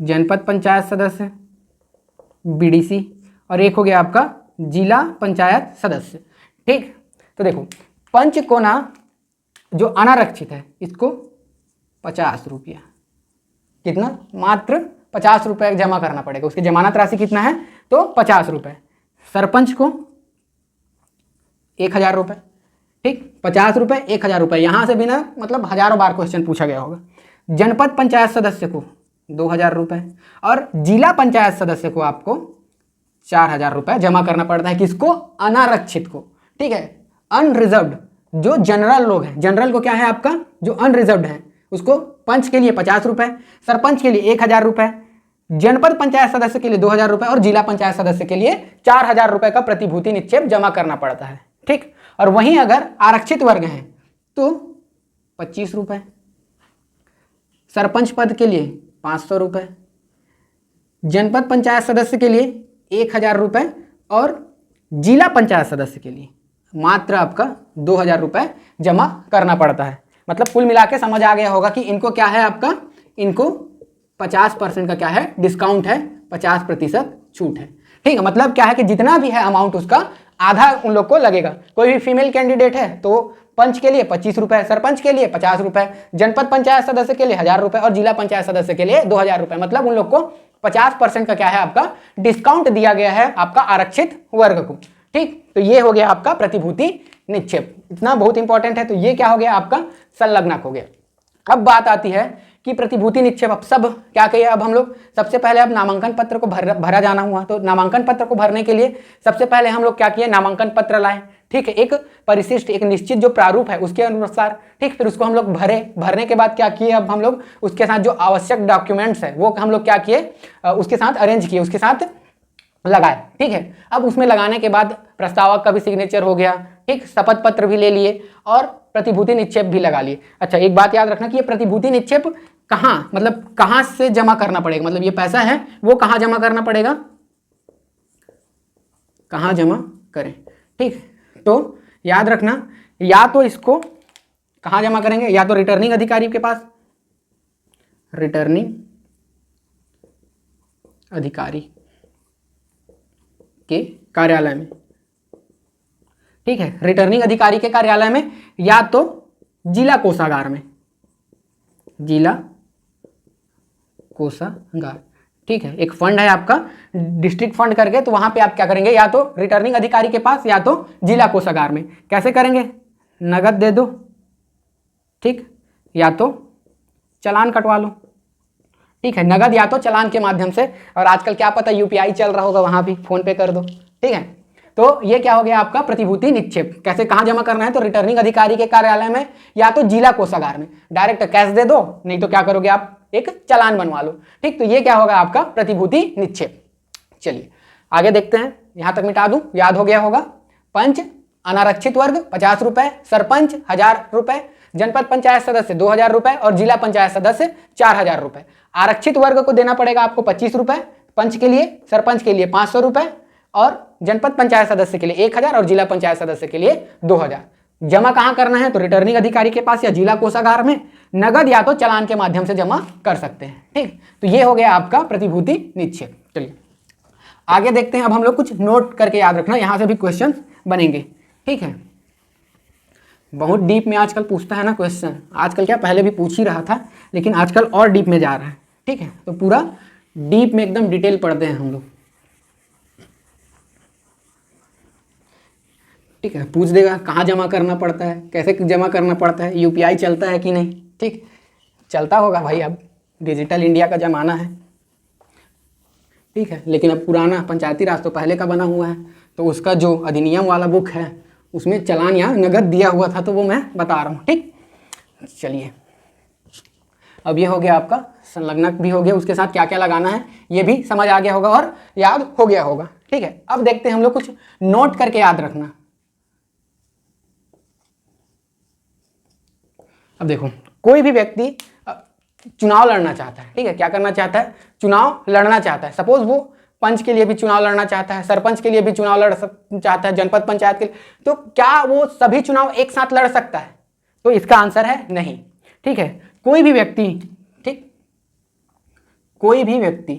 जनपद पंचायत सदस्य, BDC, और एक हो गया आपका जिला पंचायत सदस्य, ठीक। तो देखो पंच को ना, जो अनारक्षित है, इसको 50 रुपया, कितना, मात्र 50 रुपये जमा करना पड़ेगा। उसकी जमानत राशि कितना है, तो 50 रुपये। सरपंच को 1000 रुपये, ठीक, 50 रुपये 1000 रुपये, यहाँ से भी ना मतलब हजारों बार क्वेश्चन पूछा गया होगा। जनपद पंचायत सदस्य को 2000 रुपये और जिला पंचायत सदस्य को आपको 4000 रुपये जमा करना पड़ता है। किसको, अनारक्षित को, ठीक है। अनरिजर्व्ड जो जनरल लोग हैं, जनरल को क्या है आपका, जो अनरिजर्व्ड है, उसको पंच के लिए 50 रुपये, सरपंच के लिए 1000 रुपये, जनपद पंचायत सदस्य के लिए 2000 रुपये और जिला पंचायत सदस्य के लिए 4000 रुपये का प्रतिभूति निक्षेप जमा करना पड़ता है, ठीक। और वहीं अगर आरक्षित वर्ग हैं तो 25 रुपये, सरपंच पद के लिए 500 रुपये, जनपद पंचायत सदस्य के लिए 1000 रुपये और जिला पंचायत सदस्य के लिए मात्र आपका 2000 रुपये जमा करना पड़ता है। मतलब कुल मिला के समझ आ गया होगा कि इनको क्या है आपका, इनको 50% का क्या है, डिस्काउंट है, 50% छूट है, ठीक है। मतलब क्या है कि जितना भी है अमाउंट उसका आधा उन लोग को लगेगा। कोई भी फीमेल कैंडिडेट है तो पंच के लिए 25 रुपये, सरपंच के लिए 50 रुपये, जनपद पंचायत सदस्य के लिए 1000 रुपये और जिला पंचायत सदस्य के लिए 2000 रुपये। मतलब उन लोग को 50% का क्या है आपका डिस्काउंट दिया गया है आपका आरक्षित वर्ग को, ठीक। तो ये हो गया आपका प्रतिभूति निक्षेप, इतना बहुत इंपॉर्टेंट है। तो ये क्या हो गया आपका संलग्नक हो गया। अब बात आती है कि प्रतिभूति निक्षेप, अब सब क्या कहिए, अब हम लोग सबसे पहले अब नामांकन पत्र को भरा जाना हुआ। तो नामांकन पत्र को भरने के लिए सबसे पहले हम लोग क्या किए, नामांकन पत्र लाए, ठीक है। एक परिशिष्ट, एक निश्चित जो प्रारूप है उसके अनुसार, ठीक। फिर उसको हम लोग भरने के बाद क्या किए, अब हम लोग उसके साथ जो आवश्यक डॉक्यूमेंट्स है वो हम लोग क्या किए, उसके साथ अरेंज किए, उसके साथ लगाए, ठीक है। अब उसमें लगाने के बाद प्रस्तावक का भी सिग्नेचर हो गया, ठीक, शपथ पत्र भी ले लिए और प्रतिभूति निक्षेप भी लगा लिए। अच्छा एक बात याद रखना कि ये प्रतिभूति निक्षेप कहाँ, मतलब कहाँ से जमा करना पड़ेगा, मतलब ये पैसा है वो कहाँ जमा करना पड़ेगा, कहाँ जमा करें, ठीक। तो याद रखना, या तो इसको कहाँ जमा करेंगे, या तो रिटर्निंग अधिकारी के पास, रिटर्निंग अधिकारी के कार्यालय में, ठीक है, रिटर्निंग अधिकारी के कार्यालय में, या तो जिला कोषागार में, जिला कोषागार, ठीक है। एक फंड है आपका डिस्ट्रिक्ट फंड करके, तो वहां पे आप क्या करेंगे, या तो रिटर्निंग अधिकारी के पास या तो जिला कोषागार में। कैसे करेंगे, नगद दे दो, ठीक, या तो चालान कटवा लो, ठीक है। नगद या तो चालान के माध्यम से, और आजकल क्या पता UPI चल रहा होगा, वहां भी फोन पे कर दो, ठीक है। तो ये क्या हो गया आपका प्रतिभूति निक्षेप। कैसे, कहाँ जमा करना है, तो रिटर्निंग अधिकारी के कार्यालय में या तो जिला कोषागार में। डायरेक्ट कैश दे दो, नहीं तो क्या करोगे आप, एक चालान बनवा लो, ठीक। तो ये क्या होगा आपका प्रतिभूति निक्षेप। चलिए आगे देखते हैं, यहां तक मिटा दूं, याद हो गया होगा। पंच अनारक्षित वर्ग 50 रुपए, सरपंच 1000 रुपए, जनपद पंचायत सदस्य 2000 रुपए और जिला पंचायत सदस्य 4000 रुपए। आरक्षित वर्ग को देना पड़ेगा आपको 25 रुपए, पंच के लिए, सरपंच के लिए 500 रुपए और जनपद पंचायत सदस्य के लिए 1000 और जिला पंचायत सदस्य के लिए 2000। जमा कहां करना है, तो रिटर्निंग अधिकारी के पास या जिला कोषागार में। नगद या तो चालान के माध्यम से जमा कर सकते हैं, ठीक। तो ये हो गया आपका प्रतिभूति निक्षेप। चलिए आगे देखते हैं। अब हम लोग कुछ नोट करके याद रखना, यहाँ से भी क्वेश्चन बनेंगे, ठीक है। बहुत डीप में आजकल पूछता है ना क्वेश्चन, आजकल क्या पहले भी पूछ ही रहा था, लेकिन आजकल और डीप में जा रहा है, ठीक है। तो पूरा डीप में एकदम डिटेल पढ़ते हैं हम लोग, ठीक है। पूछ देगा कहाँ जमा करना पड़ता है, कैसे जमा करना पड़ता है, यूपीआई चलता है कि नहीं, ठीक। चलता होगा भाई, अब डिजिटल इंडिया का ज़माना है, ठीक है। लेकिन अब पुराना पंचायती राज तो पहले का बना हुआ है, तो उसका जो अधिनियम वाला बुक है उसमें चालान या नगद दिया हुआ था, तो वो मैं बता रहा हूँ, ठीक। चलिए, अब ये हो गया आपका संलग्नक भी हो गया, उसके साथ क्या क्या लगाना है ये भी समझ आ गया होगा और याद हो गया होगा, ठीक है। अब देखते हैं हम लोग कुछ नोट करके याद रखना। अब देखो, कोई भी व्यक्ति चुनाव लड़ना चाहता है, ठीक है। क्या करना चाहता है, चुनाव लड़ना चाहता है। सपोज वो पंच के लिए भी चुनाव लड़ना चाहता है, सरपंच के लिए भी चुनाव लड़ चाहता है, जनपद पंचायत के लिए, तो क्या वो सभी चुनाव एक साथ लड़ सकता है? तो इसका आंसर है नहीं, ठीक है। कोई भी व्यक्ति, ठीक, कोई भी व्यक्ति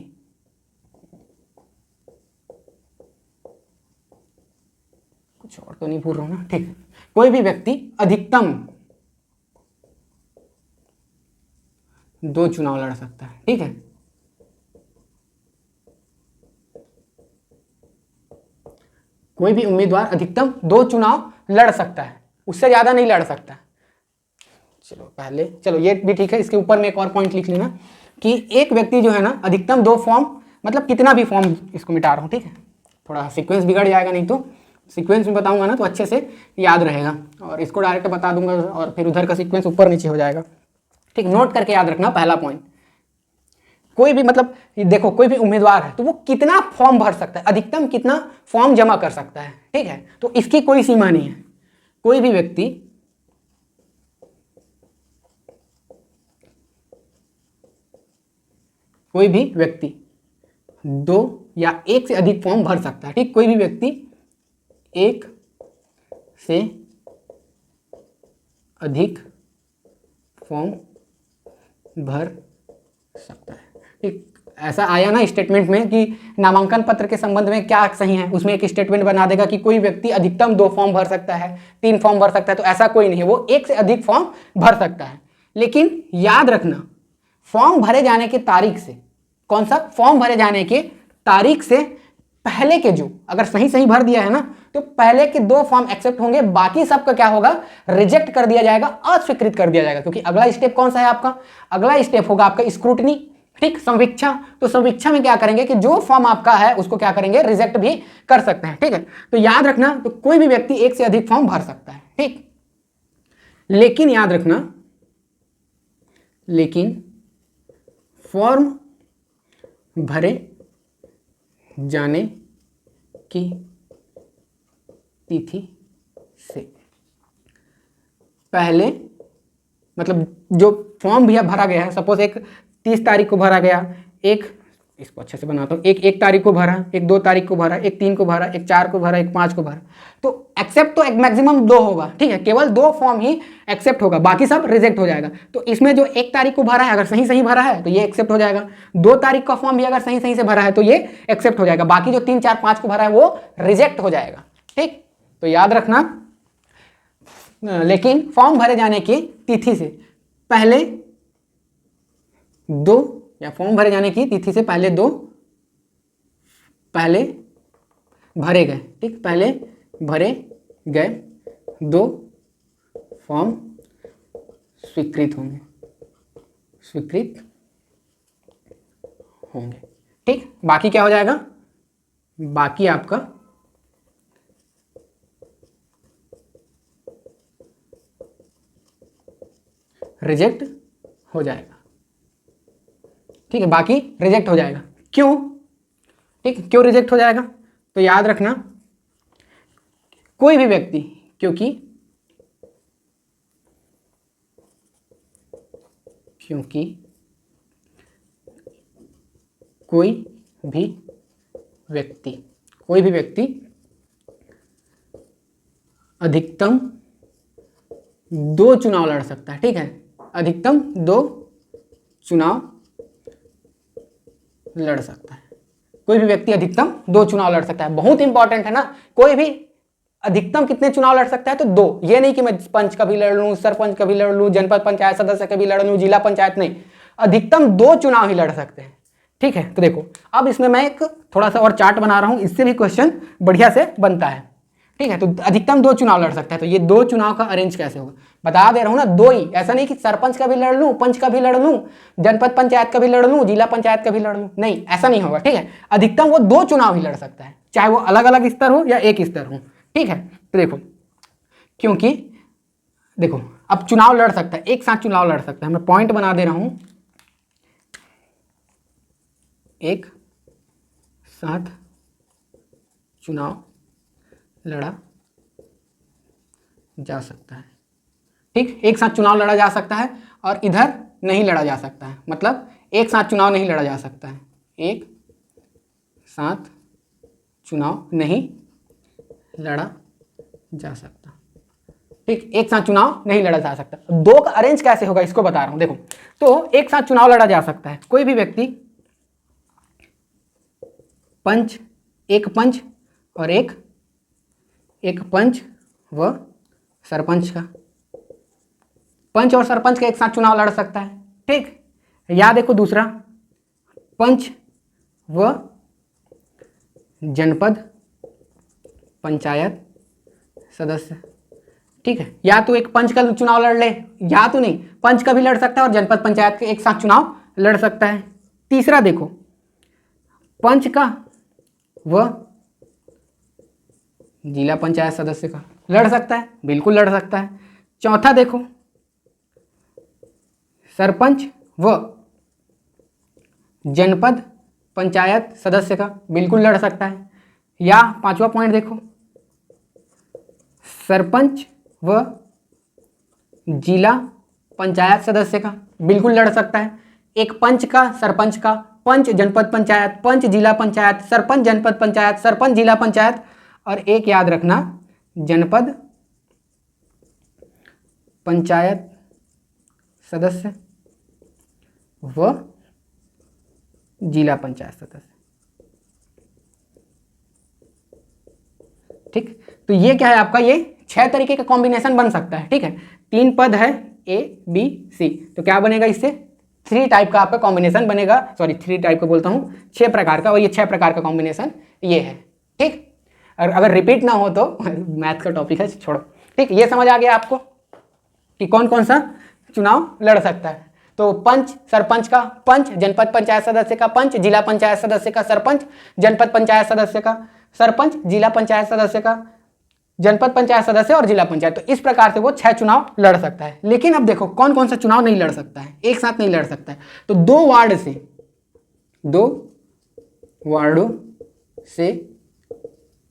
कुछ और तो नहीं भूल रहा हूं ना, ठीक। कोई भी व्यक्ति अधिकतम 2 चुनाव लड़ सकता है, ठीक है। कोई भी उम्मीदवार अधिकतम 2 चुनाव लड़ सकता है, उससे ज्यादा नहीं लड़ सकता। चलो ये भी ठीक है। इसके ऊपर में एक और पॉइंट लिख लेना कि एक व्यक्ति जो है ना अधिकतम 2 फॉर्म, मतलब कितना भी फॉर्म, इसको मिटा रहा हूँ, ठीक है। थोड़ा सीक्वेंस बिगड़ जाएगा, नहीं तो सीक्वेंस में बताऊंगा ना तो अच्छे से याद रहेगा, और इसको डायरेक्ट बता दूंगा और फिर उधर का सीक्वेंस ऊपर नीचे हो जाएगा, ठीक। नोट करके याद रखना पहला पॉइंट। कोई भी, मतलब देखो, कोई भी उम्मीदवार है तो वो कितना फॉर्म भर सकता है, अधिकतम कितना फॉर्म जमा कर सकता है, ठीक है। तो इसकी कोई सीमा नहीं है। कोई भी व्यक्ति कोई भी व्यक्ति 2 या 1 से अधिक फॉर्म भर सकता है, ठीक। कोई भी व्यक्ति 1 से अधिक फॉर्म भर सकता है, ठीक। ऐसा आया ना स्टेटमेंट में कि नामांकन पत्र के संबंध में क्या सही है, उसमें एक स्टेटमेंट बना देगा कि कोई व्यक्ति अधिकतम 2 फॉर्म भर सकता है, 3 फॉर्म भर सकता है। तो ऐसा कोई नहीं है, वो 1 से अधिक फॉर्म भर सकता है। लेकिन याद रखना, फॉर्म भरे जाने की तारीख से, कौन सा, फॉर्म भरे जाने के तारीख से पहले के जो, अगर सही भर दिया है ना, तो पहले के 2 फॉर्म एक्सेप्ट होंगे, बाकी सबका क्या होगा, रिजेक्ट कर दिया जाएगा, अस्वीकृत कर दिया जाएगा। क्योंकि अगला स्टेप कौन सा है आपका, अगला स्टेप होगा आपका स्क्रूटनी, ठीक, संवीक्षा। तो संवीक्षा में क्या करेंगे कि जो फॉर्म आपका है उसको क्या करेंगे, रिजेक्ट भी कर सकते हैं, ठीक है। तो याद रखना, तो कोई भी व्यक्ति 1 से अधिक फॉर्म भर सकता है, ठीक। लेकिन याद रखना, लेकिन फॉर्म भरे जाने की तिथि से पहले, मतलब जो फॉर्म भी भरा गया है, सपोज एक 30 तारीख को भरा गया, एक, इसको अच्छे से बनाता हूँ, एक 1 तारीख को भरा, एक 2 तारीख को भरा, एक 3 को भरा, एक 4 को भरा, एक 5 को भरा, तो एक्सेप्ट तो एक मैक्सिमम 2 होगा, ठीक है। केवल 2 फॉर्म ही एक्सेप्ट होगा, बाकी सब रिजेक्ट हो जाएगा। तो इसमें जो 1 तारीख को भरा है अगर सही भरा है तो ये एक्सेप्ट हो जाएगा, 2 तारीख का फॉर्म भी अगर सही से भरा है तो ये एक्सेप्ट हो जाएगा, बाकी जो 3, 4, 5 को भरा है वो रिजेक्ट हो जाएगा, ठीक। तो याद रखना, लेकिन फॉर्म भरे जाने की तिथि से पहले 2, या फॉर्म भरे जाने की तिथि से पहले 2 पहले भरे गए, ठीक, पहले भरे गए 2 फॉर्म स्वीकृत होंगे, ठीक। बाकी क्या हो जाएगा, बाकी आपका रिजेक्ट हो जाएगा, ठीक है। बाकी रिजेक्ट हो जाएगा, क्यों, ठीक, क्यों रिजेक्ट हो जाएगा, तो याद रखना, कोई भी व्यक्ति, क्योंकि कोई भी व्यक्ति अधिकतम 2 चुनाव लड़ सकता है, ठीक है। अधिकतम 2 चुनाव लड़ सकता है। कोई भी व्यक्ति अधिकतम 2 चुनाव लड़ सकता है। बहुत इंपॉर्टेंट है ना, कोई भी अधिकतम कितने चुनाव लड़ सकता है, तो 2। ये नहीं कि मैं पंच का भी लड़ लूं, सरपंच का भी लड़ लूं, जनपद पंचायत सदस्य का भी लड़ लूं, जिला पंचायत, नहीं, अधिकतम 2 चुनाव ही लड़ सकते हैं। ठीक है, तो देखो अब इसमें मैं एक थोड़ा सा और चार्ट बना रहा हूं, इससे भी क्वेश्चन बढ़िया से बनता है। ठीक है, तो अधिकतम 2 चुनाव लड़ सकता है, तो ये 2 चुनाव का अरेंज कैसे होगा, बता दे रहा हूं ना, 2 ही, ऐसा नहीं कि सरपंच का भी लड़ लूं, पंच का भी लड़ लूं, जनपद पंचायत का भी लड़ लूं, जिला पंचायत का भी लड़ लूं, नहीं, ऐसा नहीं होगा। ठीक है, अधिकतम वो 2 चुनाव ही लड़ सकता है, चाहे वो अलग अलग स्तर हो या एक स्तर हो। ठीक है, तो देखो, क्योंकि देखो अब चुनाव लड़ सकता है, एक साथ चुनाव लड़ सकता है, मैं पॉइंट बना दे रहा हूं, एक साथ चुनाव लड़ा जा सकता है। ठीक, एक साथ चुनाव लड़ा जा सकता है और इधर नहीं लड़ा जा सकता है, मतलब एक साथ चुनाव नहीं लड़ा जा सकता है, एक साथ चुनाव नहीं लड़ा जा सकता। ठीक, एक साथ चुनाव नहीं लड़ा जा सकता। 2 का अरेंज कैसे होगा इसको बता रहा हूं, देखो, तो एक साथ चुनाव लड़ा जा सकता है, कोई भी व्यक्ति पंच, एक पंच और एक पंच व सरपंच का, पंच और सरपंच का एक साथ चुनाव लड़ सकता है। ठीक, या देखो दूसरा, पंच व जनपद पंचायत सदस्य। ठीक है, या तो एक पंच का चुनाव लड़ ले, या तो नहीं, पंच का भी लड़ सकता है और जनपद पंचायत के एक साथ चुनाव लड़ सकता है। तीसरा देखो, पंच का व जिला पंचायत सदस्य का लड़ सकता है, बिल्कुल लड़ सकता है। चौथा देखो, सरपंच व जनपद पंचायत सदस्य का बिल्कुल लड़ सकता है। या 5वां पॉइंट देखो, सरपंच व जिला पंचायत सदस्य का बिल्कुल लड़ सकता है। एक पंच का, सरपंच का, पंच जनपद पंचायत, पंच जिला पंचायत, सरपंच जनपद पंचायत, सरपंच जिला पंचायत, और एक याद रखना, जनपद पंचायत सदस्य व जिला पंचायत सदस्य। ठीक, तो ये क्या है आपका, ये 6 तरीके का कॉम्बिनेशन बन सकता है। ठीक है, 3 पद है A B C, तो क्या बनेगा इससे, 3 टाइप का आपका कॉम्बिनेशन बनेगा, सॉरी 3 टाइप का बोलता हूँ, 6 प्रकार का, और ये 6 प्रकार का कॉम्बिनेशन ये है। ठीक, और अगर रिपीट ना हो तो मैथ का टॉपिक है, छोड़ो। ठीक, ये समझ आ गया आपको कि कौन कौन सा चुनाव लड़ सकता है। तो पंच, सरपंच का, पंच जनपद पंचायत सदस्य का, पंच जिला पंचायत सदस्य का, सरपंच जनपद पंचायत सदस्य का, सरपंच जिला पंचायत सदस्य का, जनपद पंचायत सदस्य और जिला पंचायत। तो इस प्रकार से वो 6 चुनाव लड़ सकता है। लेकिन अब देखो कौन कौन सा चुनाव नहीं लड़ सकता है, एक साथ नहीं लड़ सकता है। तो 2 वार्डों से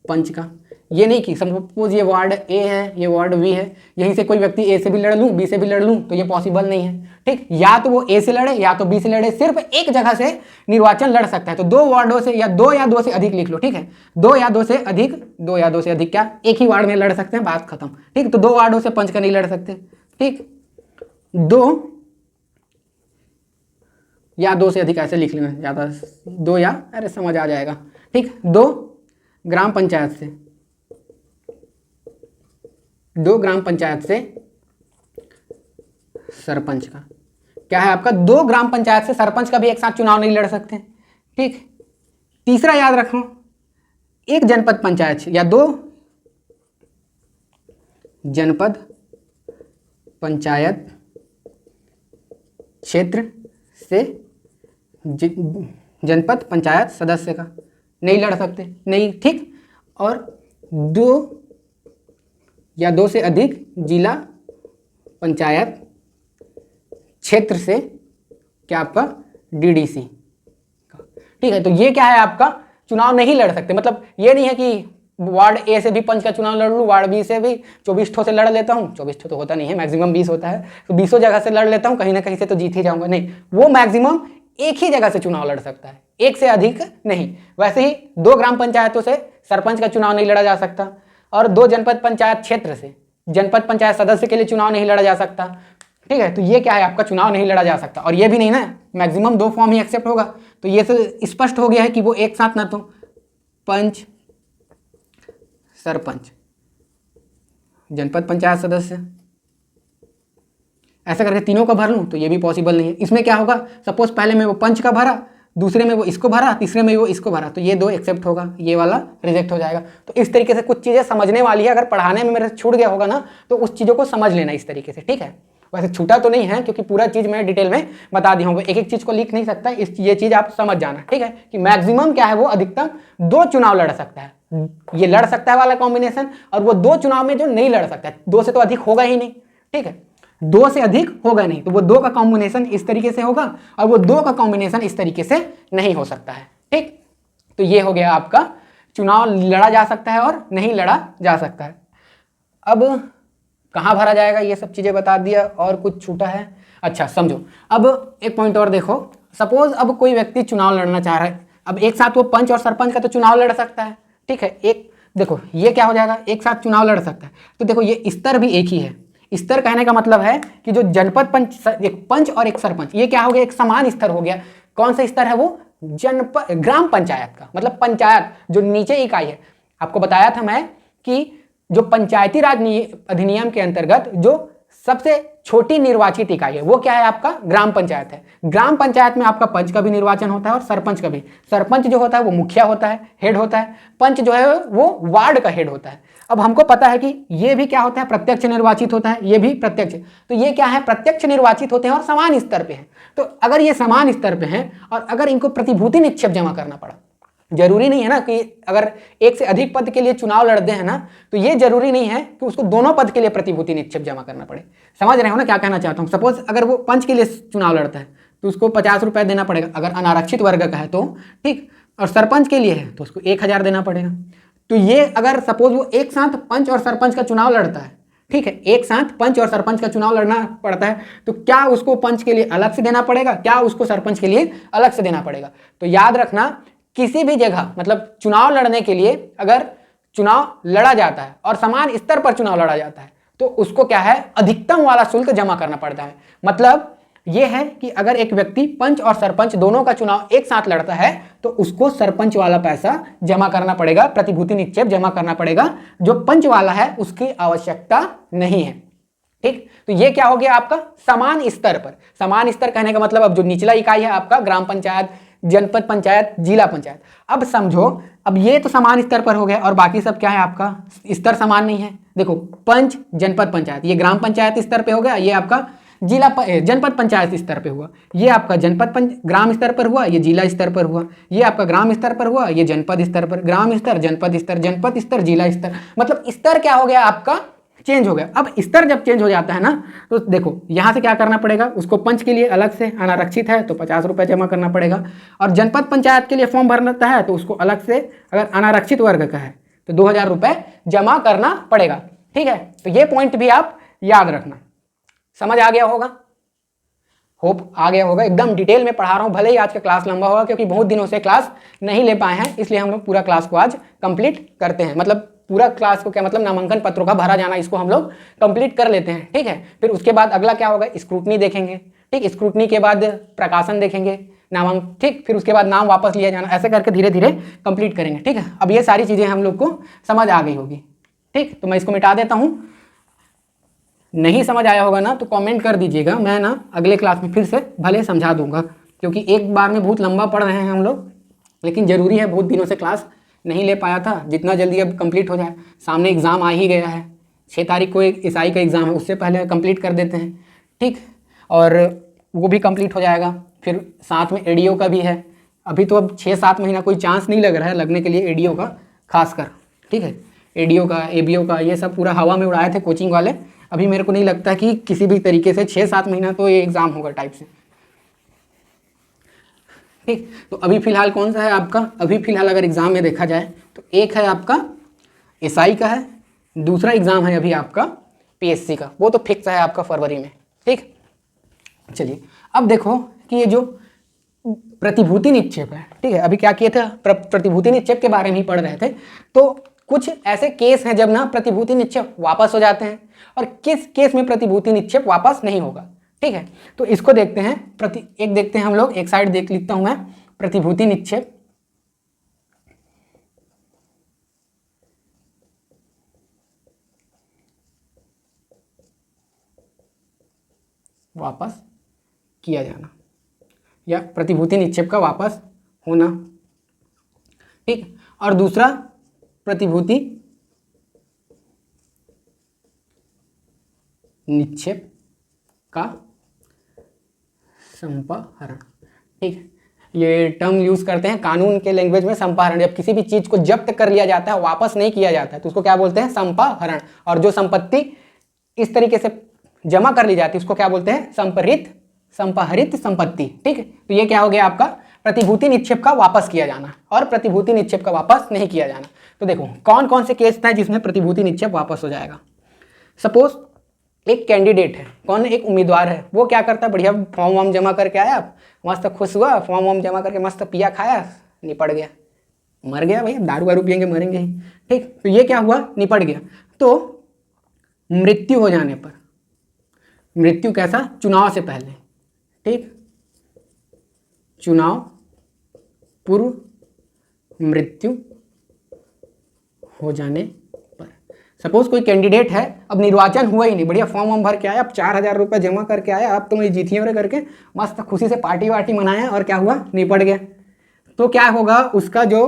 पंच का, ये नहीं कि सपोज ये वार्ड ए है, ये वार्ड बी है, यहीं से कोई व्यक्ति ए से भी लड़ लूं, बी से भी लड़ लूं, तो ये पॉसिबल नहीं है। ठीक, या तो वो ए से लड़े या तो बी से लड़े, सिर्फ एक जगह से निर्वाचन लड़ सकता है। तो 2 वार्डों से, या 2 या 2 से अधिक लिख लो। ठीक है, 2 या 2 से अधिक क्या, एक ही वार्ड में लड़ सकते हैं, बात खत्म। ठीक, तो 2 वार्डों से पंच का नहीं लड़ सकते। ठीक, 2 या 2 से अधिक ऐसे लिख लेना, ज्यादा 2 या, अरे समझ आ जाएगा। ठीक, 2 ग्राम पंचायत से, 2 ग्राम पंचायत से सरपंच का, क्या है आपका, 2 ग्राम पंचायत से सरपंच का भी एक साथ चुनाव नहीं लड़ सकते। ठीक, तीसरा याद रखो, 1 जनपद पंचायत या 2 जनपद पंचायत क्षेत्र से जनपद पंचायत सदस्य का नहीं लड़ सकते, नहीं। ठीक, और 2 या 2 से अधिक जिला पंचायत क्षेत्र से क्या आपका डीडीसी। ठीक है, तो ये क्या है आपका, चुनाव नहीं लड़ सकते। मतलब ये नहीं है कि वार्ड ए से भी पंच का चुनाव लड़ लूँ, वार्ड बी से भी 24 ठो से लड़ लेता हूँ, 24 ठो तो होता नहीं है, मैक्सिमम 20 होता है, तो 20 जगह से लड़ लेता हूँ, कहीं ना कहीं से तो जीत ही जाऊंगा, नहीं, वो मैक्सिमम एक ही जगह से चुनाव लड़ सकता है, एक से अधिक नहीं। वैसे ही 2 ग्राम पंचायतों से सरपंच का चुनाव नहीं लड़ा जा सकता, और 2 जनपद पंचायत क्षेत्र से जनपद पंचायत सदस्य के लिए चुनाव नहीं लड़ा जा सकता। ठीक है, तो ये क्या है आपका, चुनाव नहीं लड़ा जा सकता। और ये भी नहीं ना, मैक्सिमम 2 फॉर्म ही एक्सेप्ट होगा, तो ये तो स्पष्ट हो गया है कि वो एक साथ ना तो पंच, सरपंच, जनपद पंचायत सदस्य ऐसा करके तीनों का भर लूँ तो ये भी पॉसिबल नहीं है। इसमें क्या होगा, सपोज पहले में वो पंच का भरा, दूसरे में वो इसको भरा, तीसरे में वो इसको भरा, तो ये दो एक्सेप्ट होगा, ये वाला रिजेक्ट हो जाएगा। तो इस तरीके से कुछ चीज़ें समझने वाली है, अगर पढ़ाने में मेरे से छूट गया होगा ना तो उस चीज़ों को समझ लेना इस तरीके से, ठीक है। वैसे छूटा तो नहीं है क्योंकि पूरा चीज़ मैं डिटेल में बता दिया हूँ, एक एक चीज़ को लिख नहीं सकता, ये चीज़ आप समझ जाना, ठीक है, कि मैक्सिमम क्या है वो अधिकतम 2 चुनाव लड़ सकता है, ये लड़ सकता है वाला कॉम्बिनेशन, और वो 2 चुनाव में जो नहीं लड़ सकता है, 2 से तो अधिक होगा ही नहीं, ठीक है, 2 से अधिक होगा नहीं, तो वो 2 का कॉम्बिनेशन इस तरीके से होगा और वो 2 का कॉम्बिनेशन इस तरीके से नहीं हो सकता है, ठीक। तो ये हो गया आपका चुनाव लड़ा जा सकता है और नहीं लड़ा जा सकता है। अब कहाँ भरा जाएगा ये सब चीज़ें बता दिया, और कुछ छूटा है? अच्छा समझो, अब एक पॉइंट और देखो, सपोज अब कोई व्यक्ति चुनाव लड़ना चाह रहा है, अब एक साथ वो पंच और सरपंच का तो चुनाव लड़ सकता है, ठीक है, एक देखो ये क्या हो जाएगा, एक साथ चुनाव लड़ सकता है, तो देखो ये स्तर भी एक ही है। स्तर कहने का मतलब है कि जो जनपद पंच, एक पंच और एक सरपंच, ये क्या हो गया, एक समान स्तर हो गया। कौन सा स्तर है वो, जनपद ग्राम पंचायत का, मतलब पंचायत जो नीचे इकाई है। आपको बताया था मैं कि जो पंचायती राज अधिनियम के अंतर्गत जो सबसे छोटी निर्वाचित इकाई है वो क्या है, आपका ग्राम पंचायत है। ग्राम पंचायत में आपका पंच का भी निर्वाचन होता है और सरपंच का भी। सरपंच जो होता है वो मुखिया होता है, हेड होता है, पंच जो है वो वार्ड का हेड होता है। अब हमको पता है कि ये भी क्या होता है, प्रत्यक्ष निर्वाचित होता है, ये भी प्रत्यक्ष, तो ये क्या है, प्रत्यक्ष निर्वाचित होते हैं और समान स्तर पे हैं। तो अगर ये समान स्तर पे हैं और अगर इनको प्रतिभूति निक्षेप जमा करना पड़ा, जरूरी नहीं है ना कि अगर एक से अधिक पद के लिए चुनाव लड़ते हैं ना, तो ये जरूरी नहीं है कि उसको दोनों पद के लिए प्रतिभूति निक्षेप जमा करना पड़े। समझ रहे हो ना क्या कहना चाहता हूँ। सपोज अगर वो पंच के लिए चुनाव लड़ता है तो उसको 50 रुपये देना पड़ेगा, अगर अनारक्षित वर्ग का है तो, ठीक, और सरपंच के लिए है तो उसको 1000 देना पड़ेगा। तो ये अगर सपोज वो एक साथ पंच और सरपंच का चुनाव लड़ता है, ठीक है, एक साथ पंच और सरपंच का चुनाव लड़ना पड़ता है, तो क्या उसको पंच के लिए अलग से देना पड़ेगा, क्या उसको सरपंच के लिए अलग से देना पड़ेगा। तो याद रखना, किसी भी जगह मतलब चुनाव लड़ने के लिए अगर चुनाव लड़ा जाता है और समान स्तर पर चुनाव लड़ा जाता है तो उसको क्या है, अधिकतम वाला शुल्क जमा करना पड़ता है। मतलब यह है कि अगर एक व्यक्ति पंच और सरपंच दोनों का चुनाव एक साथ लड़ता है तो उसको सरपंच वाला पैसा जमा करना पड़ेगा, प्रतिभूति निक्षेप जमा करना पड़ेगा। जो पंच वाला है उसकी आवश्यकता नहीं है, ठीक। तो ये क्या हो गया आपका समान स्तर पर। समान स्तर कहने का मतलब अब जो निचला इकाई है आपका ग्राम पंचायत, जनपद पंचायत, जिला पंचायत। अब समझो, अब ये तो समान स्तर पर हो गया और बाकी सब क्या है, आपका स्तर समान नहीं है। देखो पंच, जनपद पंचायत, ये ग्राम पंचायत स्तर पे हो गया, ये आपका जनपद पंचायत स्तर पे हुआ, ये आपका ग्राम स्तर पर हुआ, ये जिला स्तर पर हुआ, ये आपका ग्राम स्तर पर हुआ, ये जनपद स्तर पर, ग्राम स्तर, जनपद स्तर, जिला स्तर। मतलब स्तर क्या हो गया आपका, चेंज हो गया। अब स्तर जब चेंज हो जाता है ना, तो देखो यहां से क्या करना पड़ेगा, उसको पंच के लिए अलग से, अनारक्षित है तो 50 रुपये जमा करना पड़ेगा, और जनपद पंचायत के लिए फॉर्म भरना है तो उसको अलग से, अगर अनारक्षित वर्ग का है तो 2000 रुपये जमा करना पड़ेगा, ठीक है। तो ये पॉइंट भी आप याद रखना। समझ आ गया होगा, होप आ गया होगा। एकदम डिटेल में पढ़ा रहा हूँ, भले ही आज का क्लास लंबा होगा क्योंकि बहुत दिनों से क्लास नहीं ले पाए हैं, इसलिए हम लोग पूरा क्लास को आज कंप्लीट करते हैं। मतलब पूरा क्लास को क्या मतलब, नामांकन पत्रों का भरा जाना, इसको हम लोग कंप्लीट कर लेते हैं, ठीक है। फिर उसके बाद अगला क्या होगा, स्क्रूटनी देखेंगे, ठीक, स्क्रूटनी के बाद प्रकाशन देखेंगे, नामांकन, ठीक, फिर उसके बाद नाम वापस लिया जाना, ऐसे करके धीरे धीरे कंप्लीट करेंगे, ठीक है। अब ये सारी चीज़ें हम लोग को समझ आ गई होगी, ठीक। तो मैं इसको मिटा देता हूँ। नहीं समझ आया होगा ना तो कमेंट कर दीजिएगा, मैं ना अगले क्लास में फिर से भले समझा दूंगा, क्योंकि एक बार में बहुत लंबा पढ़ रहे हैं हम लोग, लेकिन ज़रूरी है, बहुत दिनों से क्लास नहीं ले पाया था, जितना जल्दी अब कंप्लीट हो जाए। सामने एग्ज़ाम आ ही गया है, 6 तारीख को एक ईसाई का एग्ज़ाम है, उससे पहले कंप्लीट कर देते हैं, ठीक, और वो भी कंप्लीट हो जाएगा। फिर साथ में एडीओ का भी है, अभी तो अब 6-7 महीना कोई चांस नहीं लग रहा है लगने के लिए एडीओ का, खासकर, ठीक है। एडीओ का, एबीओ का, ये सब पूरा हवा में उड़ाए थे कोचिंग वाले। अभी मेरे को नहीं लगता कि किसी भी तरीके से 6-7 महीना तो ये एग्ज़ाम होगा टाइप से, ठीक। तो अभी फिलहाल कौन सा है आपका, अभी फिलहाल अगर एग्ज़ाम में देखा जाए तो एक है आपका एसआई का है, दूसरा एग्ज़ाम है अभी आपका पीएससी का, वो तो फिक्स है आपका फरवरी में, ठीक। चलिए अब देखो कि ये जो प्रतिभूति निक्षेप है, ठीक है, अभी क्या किए थे, प्रतिभूति निक्षेप के बारे में ही पढ़ रहे थे। तो कुछ ऐसे केस हैं जब ना प्रतिभूति निक्षेप वापस हो जाते हैं और किस केस में प्रतिभूति निक्षेप वापस नहीं होगा, ठीक है। तो इसको देखते हैं, एक देखते हैं हम लोग, एक साइड देख लेता हूं मैं, प्रतिभूति निक्षेप वापस किया जाना या प्रतिभूति निक्षेप का वापस होना, ठीक। और दूसरा प्रतिभूति निक्षेप का संपाहरण, ठीक। ये टर्म यूज करते हैं कानून के लैंग्वेज में, संपाहरण। जब किसी भी चीज को जब्त कर लिया जाता है, वापस नहीं किया जाता है, तो उसको क्या बोलते हैं? संपाहरण। और जो संपत्ति इस तरीके से जमा कर ली जाती है उसको क्या बोलते हैं? संपाहरित संपत्ति, ठीक है। तो ये क्या हो गया आपका? प्रतिभूति निक्षेप का वापस किया जाना और प्रतिभूति निक्षेप का वापस नहीं किया जाना। तो देखो कौन कौन से केस था जिसमें प्रतिभूति निक्षेप वापस हो जाएगा। सपोज एक कैंडिडेट है, कौन? एक उम्मीदवार है। वो क्या करता है? बढ़िया फॉर्म वॉर्म जमा करके आया, मस्त खुश हुआ, फॉर्म वॉर्म जमा करके मस्त पिया खाया, निपट गया, मर गया। भैया दारू वारू पियेंगे मरेंगे ही, ठीक। तो ये क्या हुआ? निपट गया। तो मृत्यु हो जाने पर, मृत्यु कैसा? चुनाव से पहले, ठीक। चुनाव पूर्व मृत्यु हो जाने पर, सपोज कोई कैंडिडेट है, अब निर्वाचन हुआ ही नहीं, बढ़िया फॉर्म वॉर्म भर के आया, अब 4000 रुपये जमा करके आया, अब तो मैं जीतिए करके मस्त खुशी से पार्टी वार्टी मनाया, और क्या हुआ? निपट गया। तो क्या होगा? उसका जो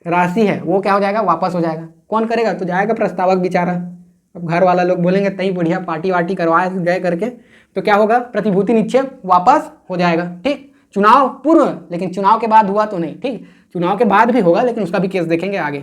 राशि है वो क्या हो जाएगा? वापस हो जाएगा। कौन करेगा? तो जाएगा प्रस्तावक बेचारा। अब घर वाला लोग बोलेंगे तई बढ़िया पार्टी वार्टी करवाए गए करके, तो क्या होगा? प्रतिभूति निक्षेप वापस हो जाएगा, ठीक। चुनाव पूर्व, लेकिन चुनाव के बाद हुआ तो नहीं, ठीक। चुनाव के बाद भी होगा, लेकिन उसका भी केस देखेंगे आगे,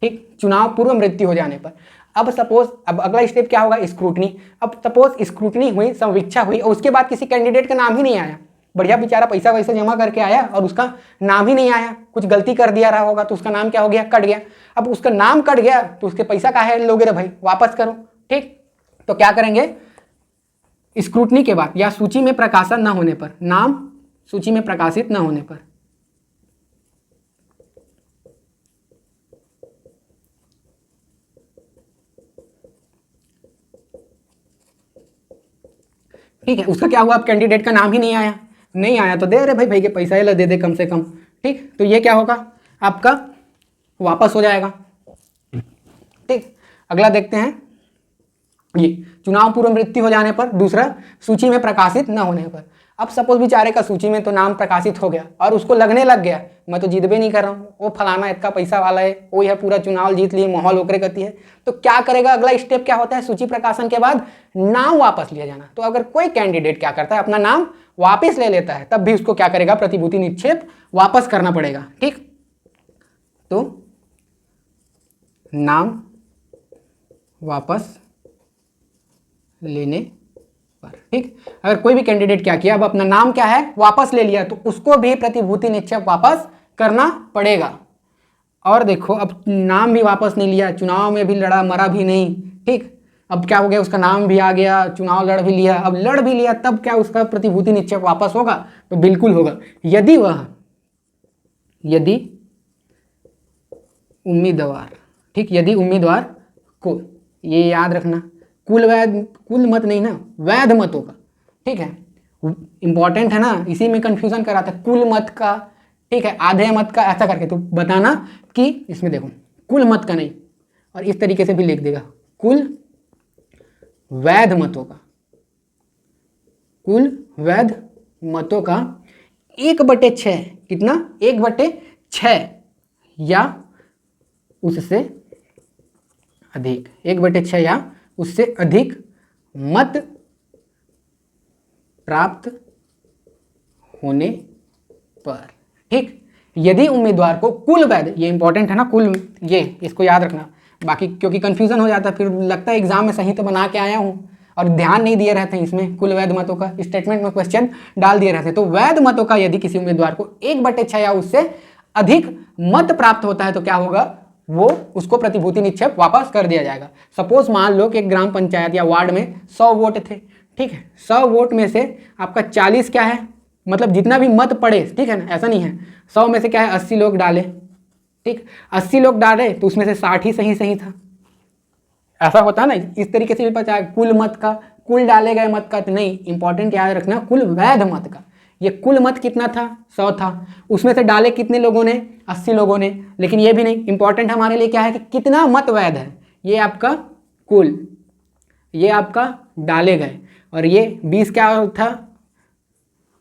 ठीक। चुनाव पूर्व मृत्यु हो जाने पर। अब सपोज, अब अगला स्टेप क्या होगा? स्क्रूटनी। अब सपोज स्क्रूटनी हुई, समीक्षा हुई, और उसके बाद किसी कैंडिडेट का नाम ही नहीं आया, बढ़िया बेचारा पैसा वैसे जमा करके आया और उसका नाम ही नहीं आया, कुछ गलती कर दिया रहा होगा, तो उसका नाम क्या हो गया? कट गया। अब उसका नाम कट गया तो उसके पैसा काहे लोगे रे भाई? वापस करो, ठीक। तो क्या करेंगे? स्क्रूटनी के बाद या सूची में प्रकाशन न होने पर, नाम सूची में प्रकाशित न होने पर, ठीक है। उसका क्या हुआ? अब कैंडिडेट का नाम ही नहीं आया, नहीं आया तो दे रहे भाई के पैसा ही ला दे दे कम से कम, ठीक। तो ये क्या होगा? आपका वापस हो जाएगा, ठीक। अगला देखते हैं, ये चुनाव पूर्व मृत्यु हो जाने पर, दूसरा सूची में प्रकाशित न होने पर। अब सपोज बेचारे का सूची में तो नाम प्रकाशित हो गया और उसको लगने लग गया मैं तो जीतबे नहीं कर रहा हूँ, वो फलाना इतना पैसा वाला है, वो है पूरा चुनाव जीत लिए, माहौल ओकरे गति है। तो क्या करेगा? अगला स्टेप क्या होता है? सूची प्रकाशन के बाद नाम वापस लिया जाना। तो अगर कोई कैंडिडेट क्या करता है? अपना नाम वापस ले लेता है, तब भी उसको क्या करेगा? प्रतिभूति निक्षेप वापस करना पड़ेगा, ठीक। तो नाम वापस लेने पर, ठीक। अगर कोई भी कैंडिडेट क्या किया, अब अपना नाम क्या है? वापस ले लिया, तो उसको भी प्रतिभूति निक्षेप वापस करना पड़ेगा। और देखो अब नाम भी वापस नहीं लिया, चुनाव में भी लड़ा, मरा भी नहीं, ठीक। अब क्या हो गया? उसका नाम भी आ गया, चुनाव लड़ भी लिया। अब लड़ भी लिया तब क्या उसका प्रतिभूति निक्षेप वापस होगा? तो बिल्कुल होगा, यदि उम्मीदवार, ठीक, यदि उम्मीदवार को, ये याद रखना, कुल मत नहीं ना, वैध मतों का, ठीक है। इंपॉर्टेंट है ना, इसी में कंफ्यूजन कराता है, कुल मत का, ठीक है, आधे मत का, ऐसा करके तो बताना कि इसमें देखो कुल मत का नहीं, और इस तरीके से भी लिख देगा कुल वैध मतों का, कुल वैध मतों का 1/6, कितना? 1/6 या उससे अधिक, 1/6 या उससे अधिक मत प्राप्त होने पर, ठीक। यदि उम्मीदवार को कुल वैध, ये इंपॉर्टेंट है ना, कुल, ये इसको याद रखना, बाकी क्योंकि कंफ्यूजन हो जाता है, फिर लगता है एग्जाम में सही तो बना के आया हूँ और ध्यान नहीं दिए रहते हैं इसमें, कुल वैध मतों का स्टेटमेंट में क्वेश्चन डाल दिए रहते हैं। तो वैध मतों का यदि किसी उम्मीदवार को 1/6 या उससे अधिक मत प्राप्त होता है तो क्या होगा? वो उसको प्रतिभूति निक्षेप वापस कर दिया जाएगा। सपोज मान लो कि एक ग्राम पंचायत या वार्ड में 100 वोट थे, ठीक है। 100 वोट में से आपका 40 क्या है? मतलब जितना भी मत पड़े, ठीक है ना, ऐसा नहीं है, 100 में से क्या है? 80 लोग डाले, ठीक, 80 लोग डाले तो उसमें से 60 ही सही था, ऐसा होता है ना। इस तरीके से भी पता है कुल मत का, कुल डाले गए मत का तो नहीं, इंपॉर्टेंट याद रखना कुल वैध मत का, ये कुल मत कितना था, 100 था, उसमें से डाले कितने लोगों ने, 80 लोगों ने। लेकिन ये भी नहीं, इंपॉर्टेंट हमारे लिए क्या है कि कितना मत वैध है, ये आपका कुल, ये आपका डाले गए, और ये 20 क्या था,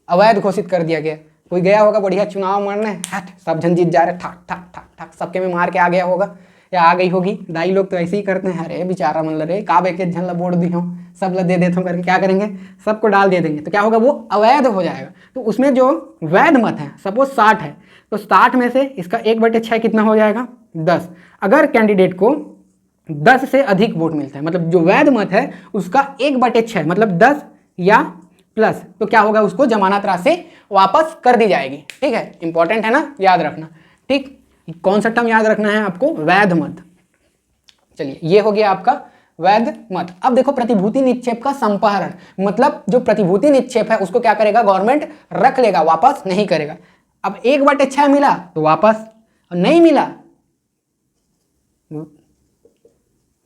अवैध घोषित कर दिया गया। कोई गया होगा बढ़िया चुनाव मारने, हट सब जन जीत जा रहे, ठक ठक ठक ठक सबके में मार के आ गया होगा या आ गई होगी। दाई लोग तो ऐसे ही करते हैं, अरे बेचारा मन रे का एक झन ला वोट दी हूँ, सब ला दे देता हूँ करके क्या करेंगे, सबको डाल दे देंगे, तो क्या होगा, वो अवैध हो जाएगा। तो उसमें जो वैध मत है, सपोज 60 है, तो 60 में से इसका 1/6 कितना हो जाएगा, 10। अगर कैंडिडेट को 10 से अधिक वोट मिलता है, मतलब जो वैध मत है उसका 1/6 मतलब 10 या प्लस, तो क्या होगा, उसको जमानत राशि वापस कर दी जाएगी। ठीक है, इंपॉर्टेंट है ना, याद रखना। ठीक, कौन सा टर्म याद रखना है आपको, वैध मत। चलिए, ये हो गया आपका वैध मत। अब देखो प्रतिभूति निक्षेप का संपारण, मतलब जो प्रतिभूति निक्षेप है उसको क्या करेगा, गवर्नमेंट रख लेगा, वापस नहीं करेगा। अब 1/6 मिला तो वापस, और नहीं मिला,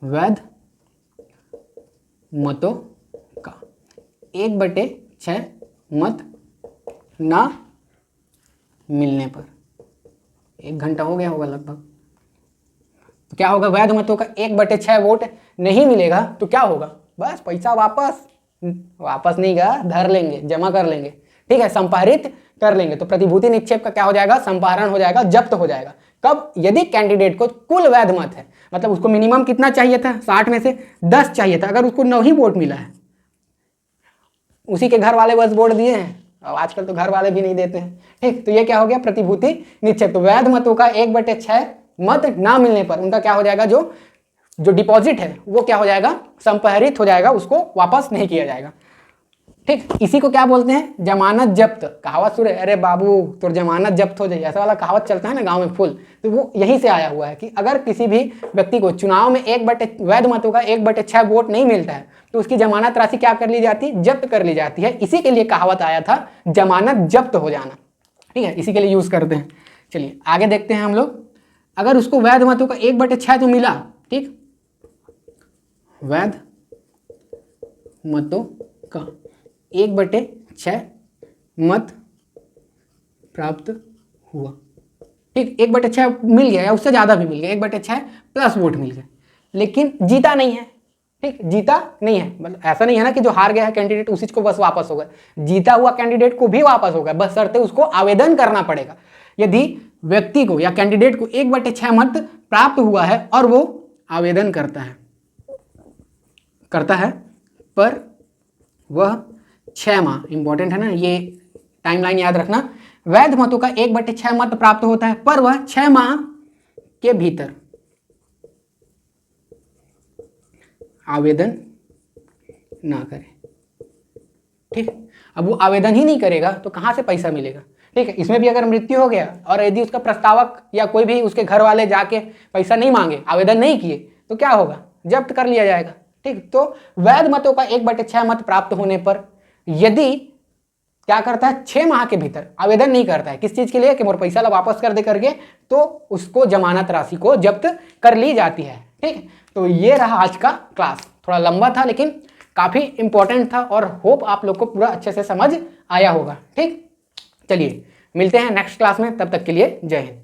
वैध मतों का 1/6 मत ना मिलने पर, 1 घंटा हो गया होगा लगभग, तो क्या होगा, वैध मतों का 1/6 वोट नहीं मिलेगा तो क्या होगा, बस पैसा वापस, वापस नहीं गा, धर लेंगे, जमा कर लेंगे। ठीक है, संपारित कर लेंगे। तो प्रतिभूति निक्षेप का क्या हो जाएगा, संपारण हो जाएगा, जब्त हो जाएगा। कब, यदि कैंडिडेट को कुल वैध मत है, मतलब उसको मिनिमम कितना चाहिए था, 60 में से 10 चाहिए था, अगर उसको 9 ही वोट मिला है, उसी के घर वाले बस वोट दिए हैं, अब आजकल तो घर वाले भी नहीं देते हैं। ठीक, तो ये क्या हो गया, प्रतिभूति निक्षेप। तो वैध मतों का 1/6 मत ना मिलने पर उनका क्या हो जाएगा, जो डिपॉजिट है वो क्या हो जाएगा, संपहरित हो जाएगा, उसको वापस नहीं किया जाएगा। ठीक, इसी को क्या बोलते हैं, जमानत जब्त। कहावत सुने, अरे बाबू तो जमानत जब्त हो जाए, ऐसा वाला कहावत चलता है ना गांव में फुल, तो वो यहीं से आया हुआ है कि अगर किसी भी व्यक्ति को चुनाव में वैध मतों का 1/6 वोट नहीं मिलता है तो उसकी जमानत राशि क्या कर ली जाती है, जब्त कर ली जाती है। इसी के लिए कहावत आया था, जमानत जब्त हो जाना। ठीक है, इसी के लिए यूज करते हैं। चलिए आगे देखते हैं हम लोग। अगर उसको वैध मतों का 1/6 तो मिला, ठीक, वैध मतों का 1/6 मत प्राप्त हुआ। ठीक, 1/6 मिल गया या उससे ज्यादा भी मिल गया, 1/6 प्लस वोट मिल गए, लेकिन जीता नहीं है। ठीक, जीता नहीं है, मतलब ऐसा नहीं है ना कि जो हार गया है कैंडिडेट उसी को बस वापस होगा, जीता हुआ कैंडिडेट को भी वापस होगा, बस शर्त उसको आवेदन करना पड़ेगा। यदि व्यक्ति को या कैंडिडेट को 1/6 मत प्राप्त हुआ है और वो आवेदन करता है पर वह 6 माह, इंपॉर्टेंट है ना ये टाइमलाइन याद रखना, वैध मतों का 1/6 मत प्राप्त होता है पर वह 6 माह के भीतर आवेदन ना करे। ठीक, अब वो आवेदन ही नहीं करेगा तो कहां से पैसा मिलेगा। ठीक है, इसमें भी अगर मृत्यु हो गया और यदि उसका प्रस्तावक या कोई भी उसके घर वाले जाके पैसा नहीं मांगे, आवेदन नहीं किए, तो क्या होगा, जब्त कर लिया जाएगा। ठीक, तो वैध मतों का 1/6 मत प्राप्त होने पर यदि क्या करता है, 6 माह के भीतर आवेदन नहीं करता है, किस चीज के लिए, कि मोर पैसा ला वापस कर दे करके, तो उसको जमानत राशि को जब्त कर ली जाती है। ठीक, तो ये रहा आज का क्लास, थोड़ा लंबा था लेकिन काफी इंपॉर्टेंट था और होप आप लोग को पूरा अच्छे से समझ आया होगा। ठीक, चलिए मिलते हैं नेक्स्ट क्लास में, तब तक के लिए जय हिंद।